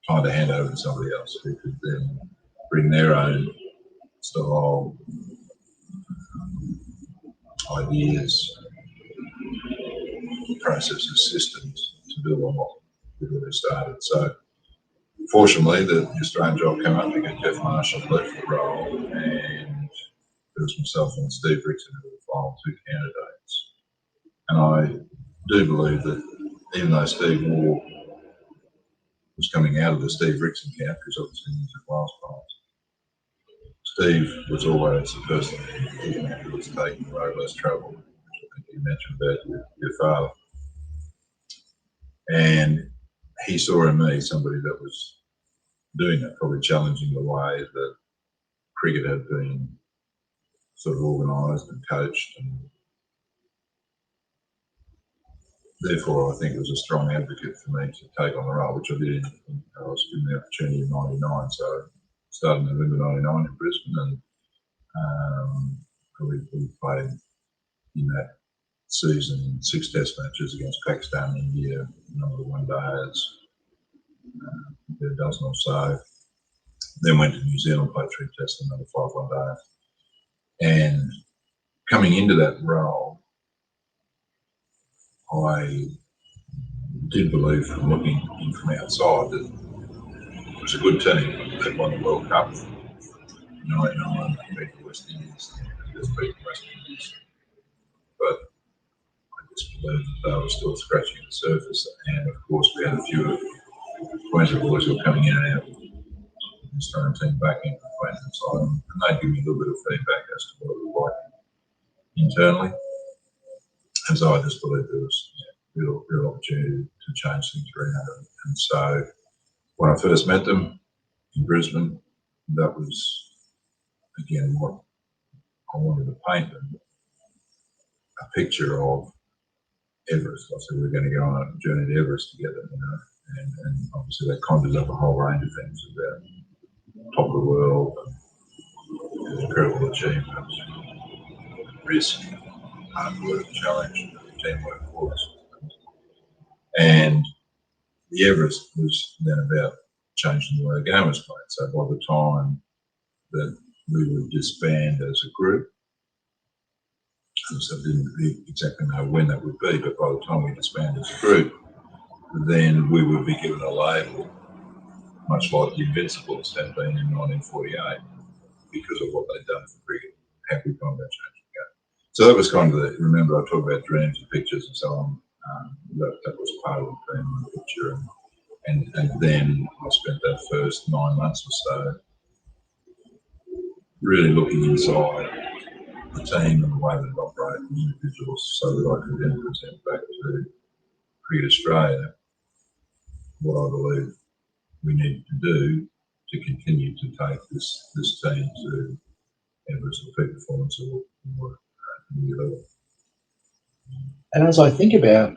time to hand over to somebody else who could then bring their own style, ideas, processes, systems to build on what we'd already started. So fortunately, the Australian job came up because Jeff Marshall left the role, and there was myself and Steve Rickson who were the final two candidates. And I do believe that even though Steve Moore was coming out of the Steve Rickson camp, because obviously he was a class prize, Steve was always the person who was taking the road less travel, which I think you mentioned about your father. And he saw in me somebody that was doing that, probably challenging the way that cricket had been sort of organised and coached, and therefore I think it was a strong advocate for me to take on the role, which I did. I was given the opportunity in '99, so I started in November '99 in Brisbane, and we played in that season 6 test matches against Pakistan, India, a number of one days, a dozen or so. Then went to New Zealand, played 3 tests, another 5 one day. And coming into that role, I did believe, from looking in from outside, that it was a good team that won the World Cup in '99, beat the West Indies, and just beat the West Indies. But I just believed that they were still scratching the surface, and of course we had a few Queensland boys who were coming in and out of the Australian team back into the Queensland side, and they'd give me a little bit of feedback as to what it was like internally. And so I just believed there was real opportunity to change things around. And so when I first met them in Brisbane, that was, again, what I wanted to paint them, a picture of Everest. I said, we're going to go on a journey to Everest together, and obviously that conjures up a whole range of things about top of the world, and incredible achievements, risk, hard work, challenge, teamwork, all that sort of things. And the Everest was then about changing the way the game was played. So by the time that we would disband as a group, so I didn't exactly know when that would be, but by the time we disbanded as a group, then we would be given a label, much like the Invincibles had been in 1948, because of what they'd done for cricket, how we've gone about changing the game. So that was kind of the, remember I talked about dreams and pictures and so on, that was part of the dream and the picture. And then I spent that first 9 months or so really looking inside the team and the way that it operated, the individuals, so that I could then present back to Cricket Australia what I believe we need to do to continue to take this team to Everest or peak performance or new level. And as I think about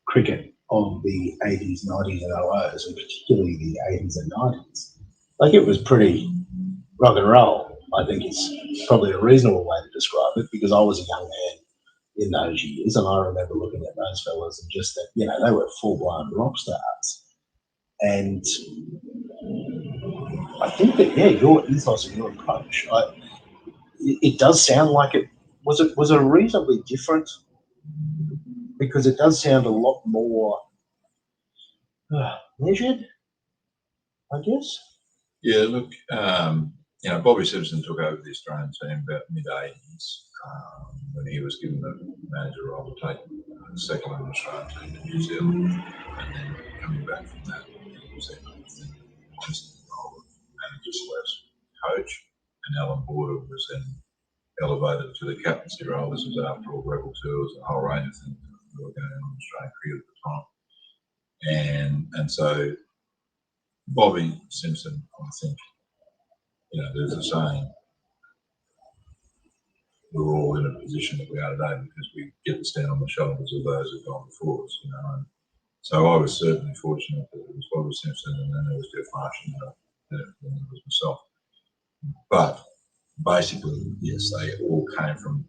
cricket of the 80s, 90s, and 00s, and particularly the 80s and 90s, like it was pretty rock and roll. I think it's probably a reasonable way to describe it, because I was a young man in those years, and I remember looking at those fellas and just that, you know, they were full-blown rock stars. And I think that, yeah, your ethos and your approach, it does sound like it was a reasonably different, because it does sound a lot more measured, I guess. Yeah, look, you know, Bobby Simpson took over the Australian team about mid-80s when he was given the manager role to take the second on the Australian team to New Zealand, and then coming back from that, he was then constant role of manager/coach, and Alan Border was then elevated to the captaincy role. This was after all Rebel tours and a whole range of things that were going on in Australian cricket at the time, and so Bobby Simpson, I think, you know, there's a saying, we're all in a position that we are today because we get to stand on the shoulders of those who've gone before us, you know. And so I was certainly fortunate that it was Bobby Simpson, and then there was Jeff Marsh, and then there was myself. But basically, yes, they all came from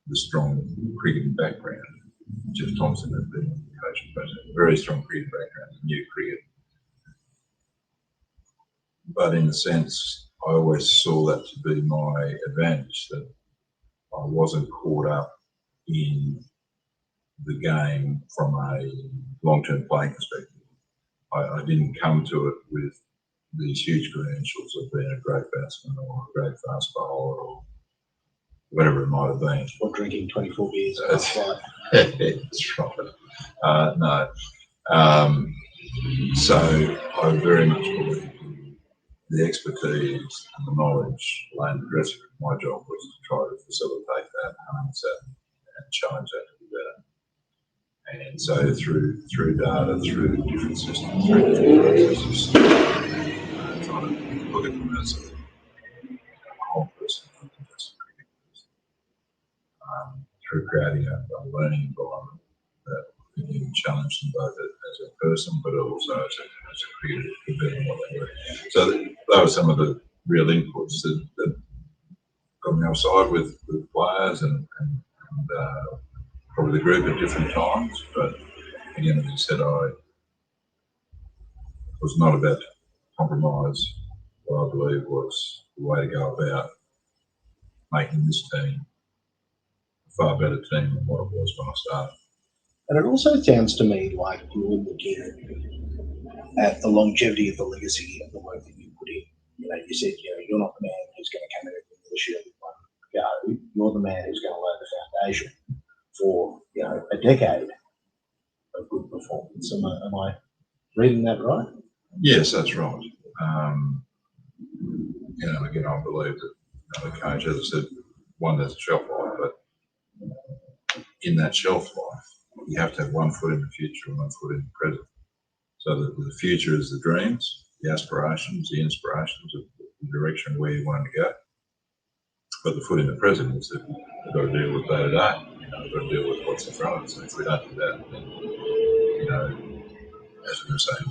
the strong cricketing background. Jeff Thompson had been coach and president, very strong cricketing background, knew cricket. But in a sense, I always saw that to be my advantage, that I wasn't caught up in the game from a long-term playing perspective. I didn't come to it with these huge credentials of being a great batsman or a great fast bowler or whatever it might have been. Or drinking 24 beers on a flight. That's right. No. So I very much believe in the expertise and the knowledge lay in the dressing room. My job was to try to facilitate that, harness that, and challenge that to be better. And so through data, through different systems, through different processes, trying to look at them as a whole person, not just a cricket person, through creating a learning environment that can challenge them both as a person, but also as a cricketer to be in what they do. So that was some of the real inputs that got me offside with players and probably the group at different times. But again, as I said, I was not about to compromise what I believe was the way to go about making this team a far better team than what it was when I started. And it also sounds to me like you're looking at the longevity of the legacy of the work that you put in. You know, you said, you're not the man who's going to come in and the shield in one go. You're the man who's going to lay the foundation for, a decade of good performance. Am I reading that right? Yes, that's right. Again, I believe that the coach, as I said, one, there's a shelf life, but in that shelf life, you have to have 1 foot in the future and 1 foot in the present. So that the future is the dreams, the aspirations, the inspirations of the direction where you want to go. But the foot in the present is that we've got to deal with day to day. We've got to deal with what's in front of us. And if we don't do that, then, as we were saying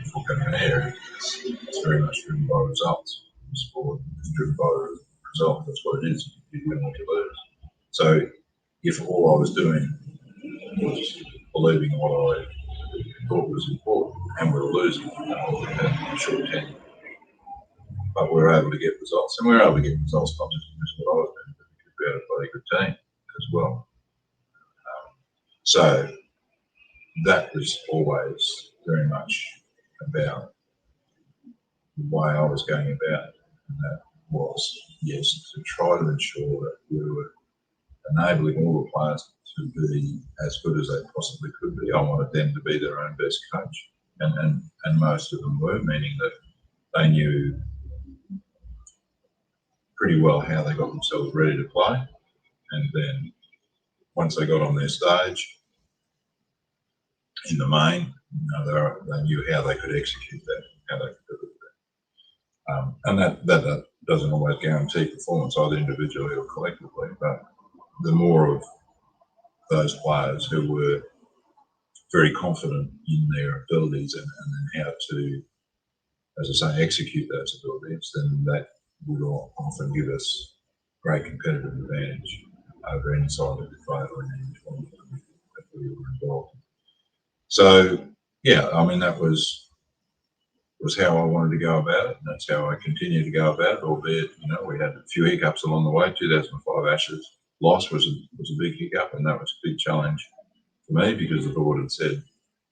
before coming on air, it's very much driven by results. The sport is driven by the result. That's what it is. You win or you lose. So if all I was doing was believing what I thought was important, and we were losing, we had a short tenure. But we were able to get results, and we were able to get results not just because of what I was doing, but because we had a bloody good team as well. So that was always very much about the way I was going about it, and that was, yes, to try to ensure that we were enabling all the players to be as good as they possibly could be. I wanted them to be their own best coach, and most of them were, meaning that they knew pretty well how they got themselves ready to play, and then once they got on their stage, in the main, they knew how they could execute that, how they could deliver that. And that doesn't always guarantee performance, either individually or collectively, but the more of those players who were very confident in their abilities and then how to, as I say, execute those abilities, then that would often give us great competitive advantage over any side that we played or any tournament that we were involved in. So, that was how I wanted to go about it, and that's how I continue to go about it, albeit, we had a few hiccups along the way. 2005 Ashes loss was a big hiccup, and that was a big challenge for me because the board had said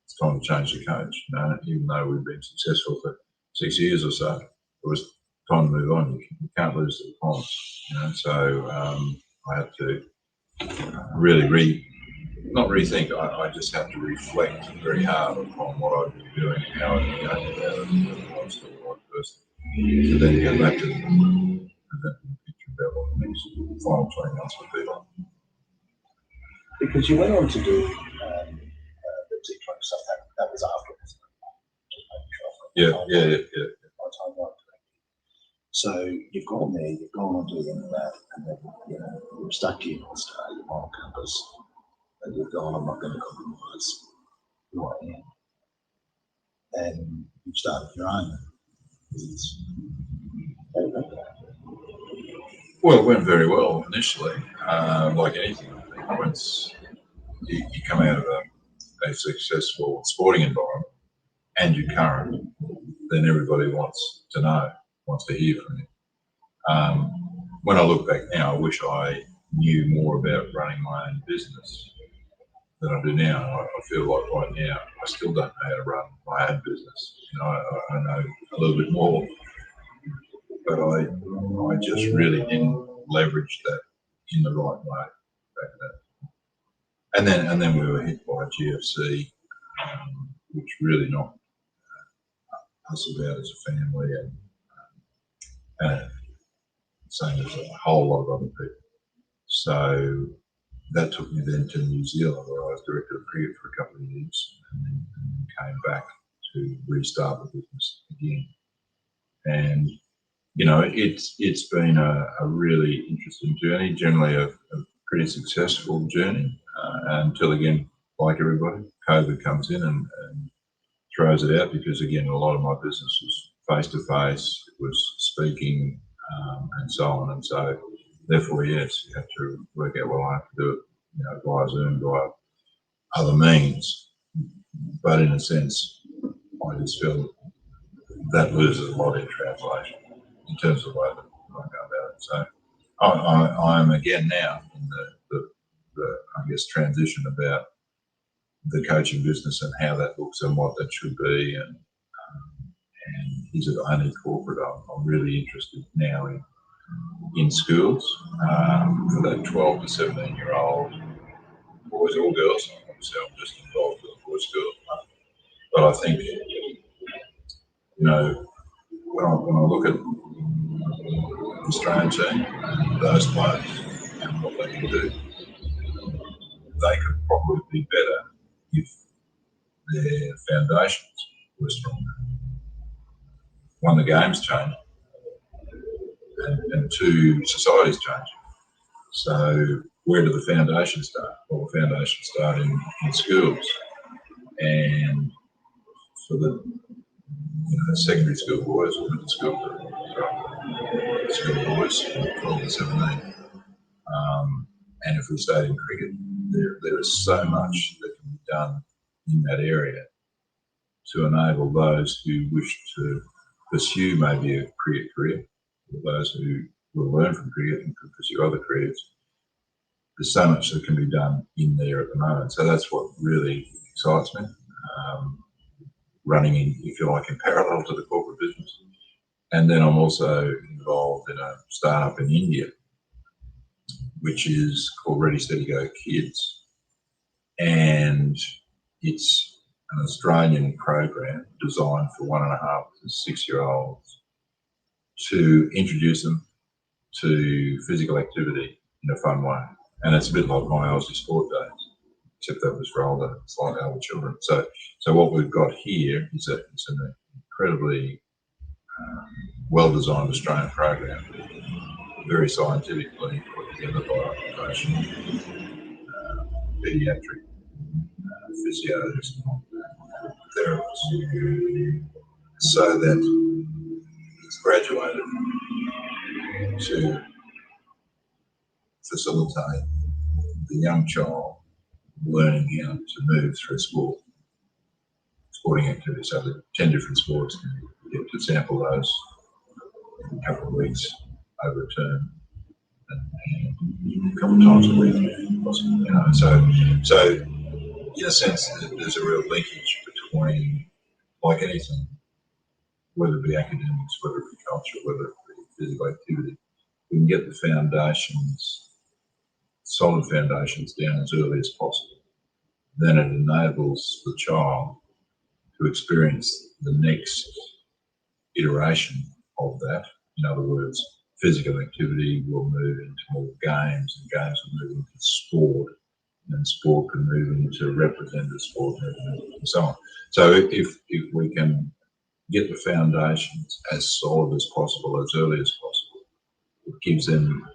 it's time to change the coach. Even though we've been successful for 6 years or so, it was time to move on. You can't lose to the Ponds, so I had to really not rethink. I just have to reflect very hard upon what I've been doing and how I've been going about it, and whether I'm still the right person. So then go back to the picture about what the next final 20 months would be like. Because you went on to do the T20 stuff that was afterwards. Yeah. So you've gone there, you've gone on to the end of that, and then you've stuck to your North Star, your moral compass, and you've gone, I'm not going to compromise who I am. And you've started your own business. Well, it went very well initially. Like anything, I think, once you come out of a successful sporting environment and you're current, then everybody wants to hear from you. When I look back now, I wish I knew more about running my own business than I do now. I feel like right now I still don't know how to run my own business. I know a little bit more, but I just really didn't leverage that in the right way back then. And then we were hit by GFC, which really knocked us about as a family, and same as a whole lot of other people. So that took me then to New Zealand, where I was director of cricket for a couple of years, and then came back to restart the business again. And it's been a really interesting journey, generally a pretty successful journey, until again, like everybody, COVID comes in and throws it out, because again, a lot of my business was face to face, it was speaking, and so on. And so therefore, yes, you have to work out, well, I have to do it, via Zoom, via other means. But in a sense, I just feel that loses a lot in translation in terms of the way that I go about it. So I'm again now in the I guess transition about the coaching business and how that looks and what that should be, and is it only corporate? I'm really interested now in schools, for that 12 to 17-year-old boys or girls. Obviously, I'm just involved with the boys' school, but I think when I look at the Australian team, those players and what they can do, they could probably be better if their foundations were stronger. One, the game's changed, and two, society's changed. So where do the foundations start? Well, the foundations start in schools, and for the secondary school boys or middle school boys, 12 to 17. And if we stayed in cricket, there is so much that can be done in that area to enable those who wish to pursue maybe a cricket career, or those who will learn from cricket and could pursue other careers. There's so much that can be done in there at the moment. So that's what really excites me, running in, if you like, in parallel to the corporate business. And then I'm also involved in a startup in India, which is called Ready, Steady, Go Kids. And it's an Australian program designed for 1.5 to 6-year-olds to introduce them to physical activity in a fun way. And it's a bit like my Aussie sport days, except that was for slightly older children. So what we've got here is it's an incredibly well-designed Australian program, very scientifically put together by occupational paediatric physios, therapists, so that it's graduated to facilitate the young child learning how to move through sporting activity. So the 10 different sports, you get to sample those in a couple of weeks over a term, and a couple of times a week, possibly. So in a sense, there's a real linkage between, like anything, whether it be academics, whether it be culture, whether it be physical activity, we can get the foundations, solid foundations down as early as possible. Then it enables the child to experience the next iteration of that. In other words, physical activity will move into more games, and games will move into sport, and sport can move into representative sport, and so on. So if we can get the foundations as solid as possible, as early as possible, it gives them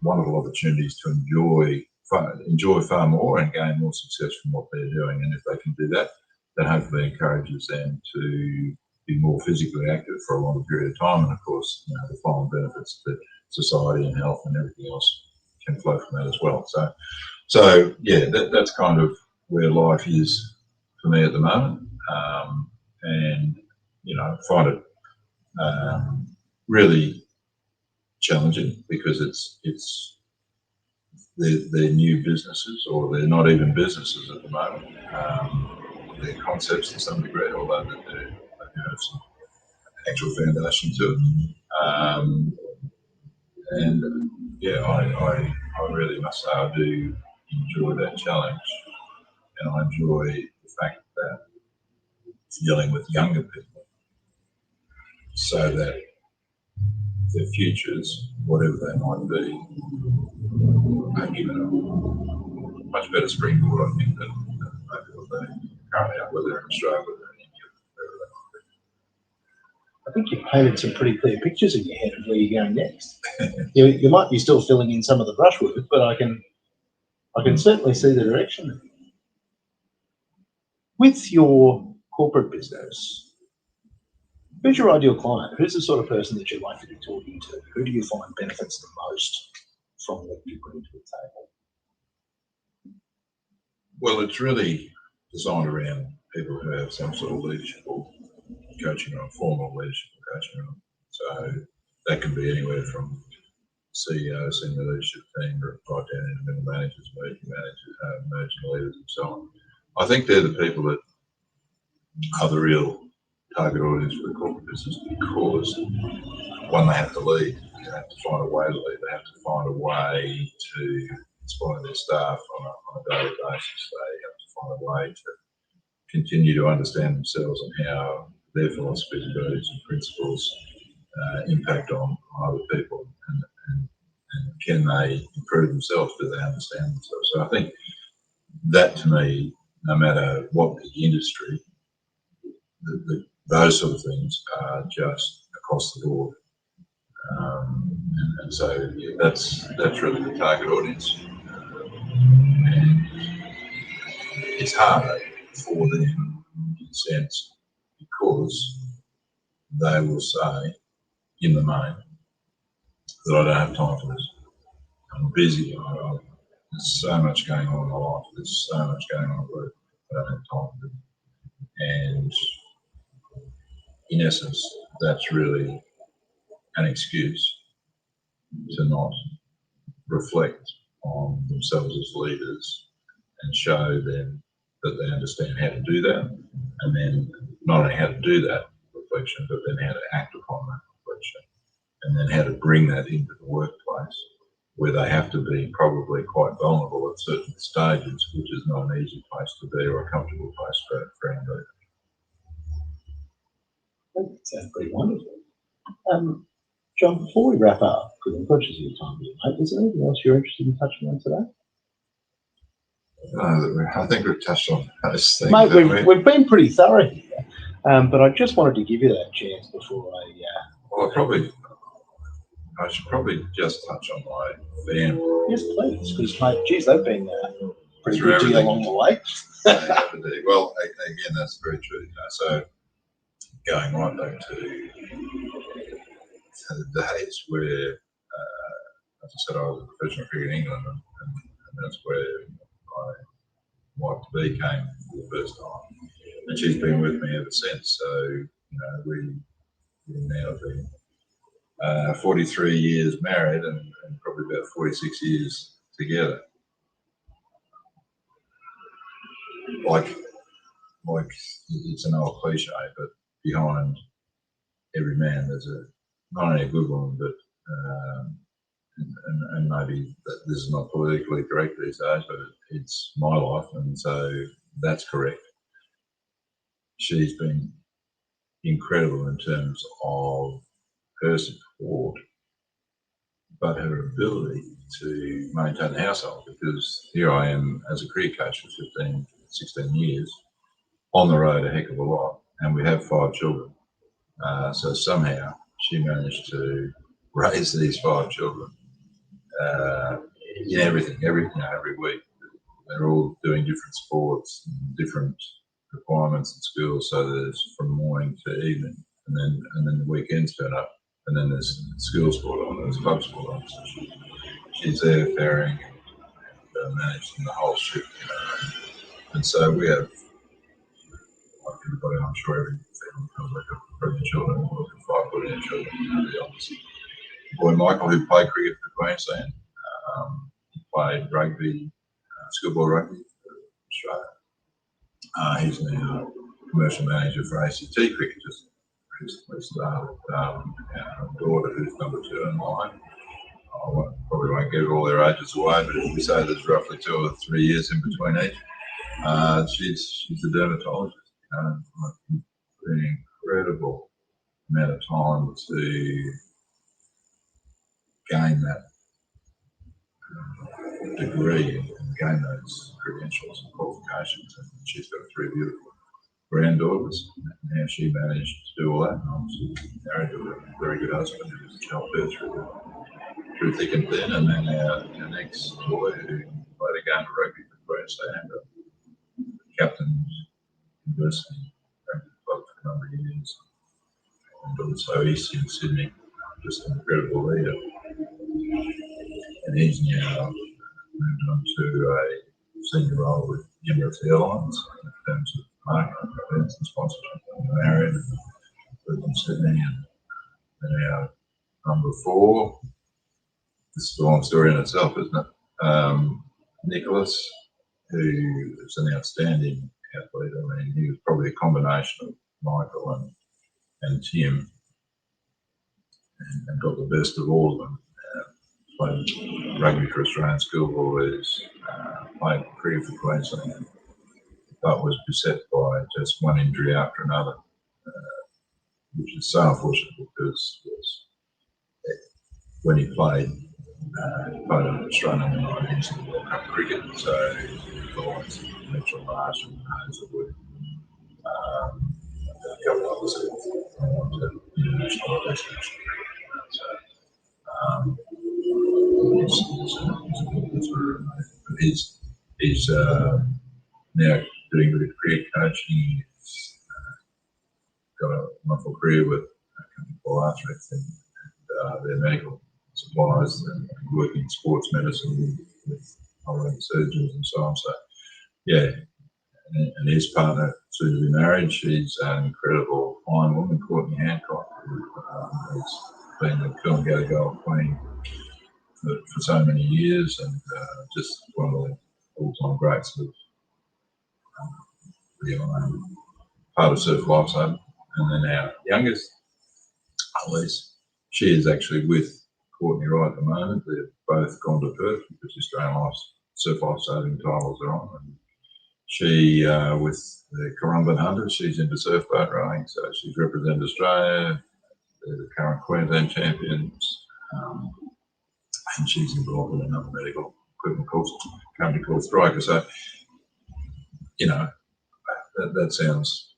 wonderful opportunities to enjoy far more and gain more success from what they're doing. And if they can do that, that hopefully encourages them to be more physically active for a longer period of time. And of course, the final benefits to society and health and everything else can flow from that as well. So yeah, that's kind of where life is for me at the moment. And find it really challenging, because they're new businesses, or they're not even businesses at the moment. They're concepts to some degree, although they have some actual foundation to it. And yeah, I really must say I do enjoy that challenge, and I enjoy the fact that dealing with younger people, so that their futures, whatever they might be, are given much better springboard, I think, than maybe what they currently are, whether they're in Australia, whether they're in India, wherever they might be. I think you've painted some pretty clear pictures in your head of where you're going next. You might be still filling in some of the brushwork, but I can certainly see the direction. With your corporate business, who's your ideal client? Who's the sort of person that you'd like to be talking to? Who do you find benefits the most from what you bring to the table? Well, it's really designed around people who have some sort of leadership or coaching or formal leadership or coaching. So that can be anywhere from CEO, senior leadership team, right down into middle managers, emerging leaders, and so on. I think they're the people that are the real target audience for the corporate business, because one, they have to lead. They have to find a way to lead. They have to find a way to inspire their staff on a daily basis. They have to find a way to continue to understand themselves and how their philosophies, values, and principles impact on other people, and can they improve themselves? Do they understand themselves? So I think that, to me, no matter what the industry, those sort of things are just across the board. And so that's really the target audience. And it's harder for them, in a sense, because they will say, in the main, that I don't have time for this. I'm busy. There's so much going on in my life. There's so much going on at work. I don't have time for it. And in essence, that's really an excuse to not reflect on themselves as leaders and show them that they understand how to do that, and then not only how to do that reflection, but then how to act upon that reflection, and then how to bring that into the workplace, where they have to be probably quite vulnerable at certain stages, which is not an easy place to be or a comfortable place for our leaders. That sounds pretty wonderful. John, before we wrap up, because I'm conscious of your time here, mate, is there anything else you're interested in touching on today? I think we've touched on those things. Mate, we've been pretty thorough here, but I just wanted to give you that chance before I... Well, I should probably just touch on my family. Yes, please, because, mate, geez, they've been pretty Through good to you along the way. Well, again, that's very true. So going right back to the days where, as I said, I was a professional cricketer in England, and that's where my wife-to-be came for the first time. And she's been with me ever since. So, we've now been 43 years married and probably about 46 years together. Like it's an old cliche, but behind every man there's not only a good woman, but and maybe this is not politically correct these days, but it's my life, and so that's correct. She's been incredible in terms of her support, but her ability to maintain the household, because here I am as a career coach for 15, 16 years, on the road a heck of a lot, and we have 5 children. So somehow she managed to raise these 5 children in everything, every week. They're all doing different sports, different requirements at school. So there's from morning to evening, and then the weekends turn up, and then there's school sport on, there's club sport on. So she's there ferrying and managing the whole ship. And so we have, like everybody, I'm sure every family feels like a brilliant children, or 5 brilliant children, to be honest. Boy Michael, who played cricket for Queensland, played rugby, schoolboy rugby for Australia. He's now commercial manager for ACT Cricket, just recently started. Our daughter, who's number 2 in line, probably won't give all their ages away, but if we say there's roughly 2 or 3 years in between each, she's a dermatologist. An incredible amount of time to gain that degree in gain those credentials and qualifications. And she's got 3 beautiful granddaughters, and how she managed to do all that. And obviously married to a very good husband who's helped her through thick and thin. And then our next boy, who played a game of rugby for Queensland, captain university rugby club for a number of years, and also East in Sydney, just an incredible leader. And he's now moved on to a senior role with Emirates Airlines in terms of marketing events and sponsorship. Married and lived in Sydney, and our number 4. This is a long story in itself, isn't it? Nicholas, who is an outstanding athlete. I mean, he was probably a combination of Michael and Tim, and got the best of all of them. Played rugby for Australian schoolboys, played cricket for Queensland, but was beset by just one injury after another, which is so unfortunate because when he played in Australia in the 90s in the World Cup cricket, so the likes of Mitchell Marsh and Hazelwood, a couple of others who international investment. He's now doing a bit of career coaching. He's got a wonderful career with a company called Arthrex and their medical supplies and working in sports medicine with orthopedic surgeons and so on. So, yeah, and his partner, soon to be married, she's an incredible fine woman, Courtney Hancock, who has been the Coolangatta Gold Queen for so many years, and just one of the all-time greats of part of Surf Lifesaver. And then our youngest, Elise, she is actually with Courtney right at the moment. They've both gone to Perth because the Australian Surf Lifesaving titles are on. And she, with the Currumbin Hunters, she's into surf boat rowing, so she's represented Australia. They're the current Queensland champions. And she's involved in another medical equipment company called Striker. So, you know, that sounds,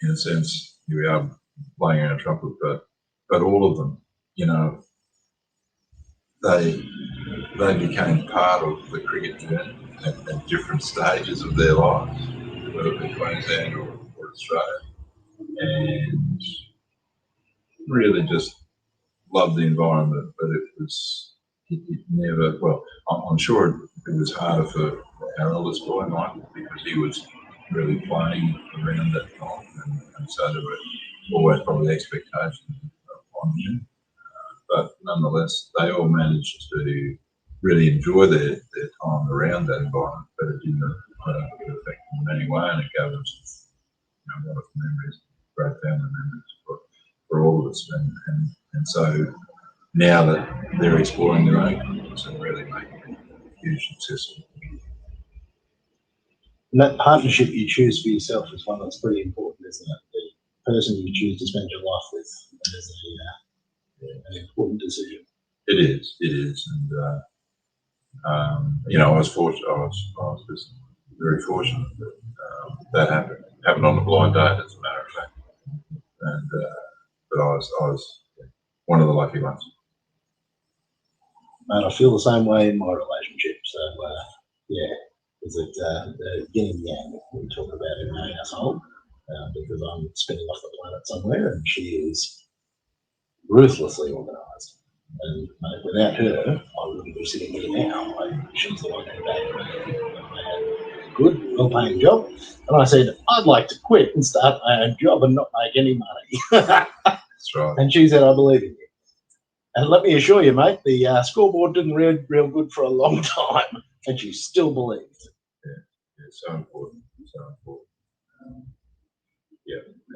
in a sense, here we are playing in a trumpet, but all of them, you know, they became part of the cricket journey at different stages of their lives, whether it be Queensland or Australia, and really just loved the environment. But it never, well, I'm sure it was harder for our eldest boy, Michael, because he was really playing around that time, and so there were always probably expectations on him. But nonetheless, they all managed to really enjoy their time around that environment, but it didn't affect them in any way, and it gave them some wonderful memories, great family memories for all of us. And so now that they're exploring their own careers and really making a huge success. And that partnership you choose for yourself is one that's pretty important, isn't it? The person you choose to spend your life with is an important decision. It is, and I was fortunate. I was just very fortunate that happened on the blind date, as a matter of fact, and but I was one of the lucky ones. And I feel the same way in my relationship. So yeah, is it the yin and yang we talk about in my household? Because I'm spinning off the planet somewhere, and she is ruthlessly organised. And without her, I wouldn't be sitting here now. She's the one who made a good, well-paying job. And I said, I'd like to quit and start my own job and not make any money. That's right. And she said, I believe in you. And let me assure you, mate, the scoreboard didn't read real good for a long time, and she still believed. Yeah, so important, so important.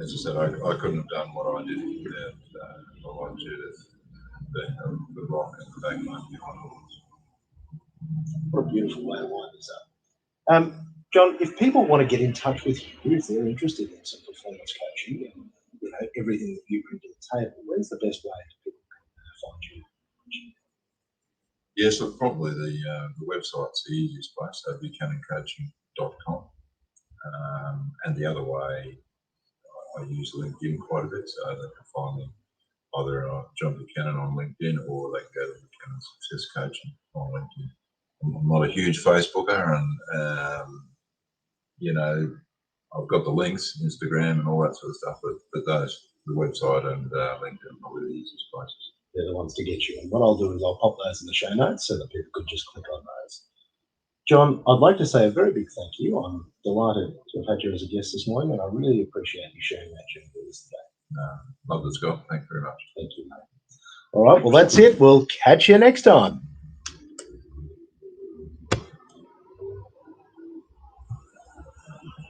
As I said, I couldn't have done what I did without my wife Judith being the rock and the backbone behind all this. What a beautiful way to wind this up. John, if people want to get in touch with you, if they're interested in some performance coaching and everything that you bring to the table, where's the best way for people to find you? Yes, look, probably the website's the easiest place, so buchanancoaching.com. And the other way, I use LinkedIn quite a bit, so they can find me either John Buchanan on LinkedIn, or they can go to Buchanan Success Coaching on LinkedIn. I'm not a huge Facebooker, and you know, I've got the links, Instagram and all that sort of stuff, but the website and LinkedIn are probably the easiest places. They're the ones to get you. And what I'll do is I'll pop those in the show notes so that people could just click on those. John, I'd like to say a very big thank you. I'm delighted to have had you as a guest this morning, and I really appreciate you sharing that journey with us today. Love it, Scott. Thank you very much. Thank you, mate. All right, well, that's it. We'll catch you next time.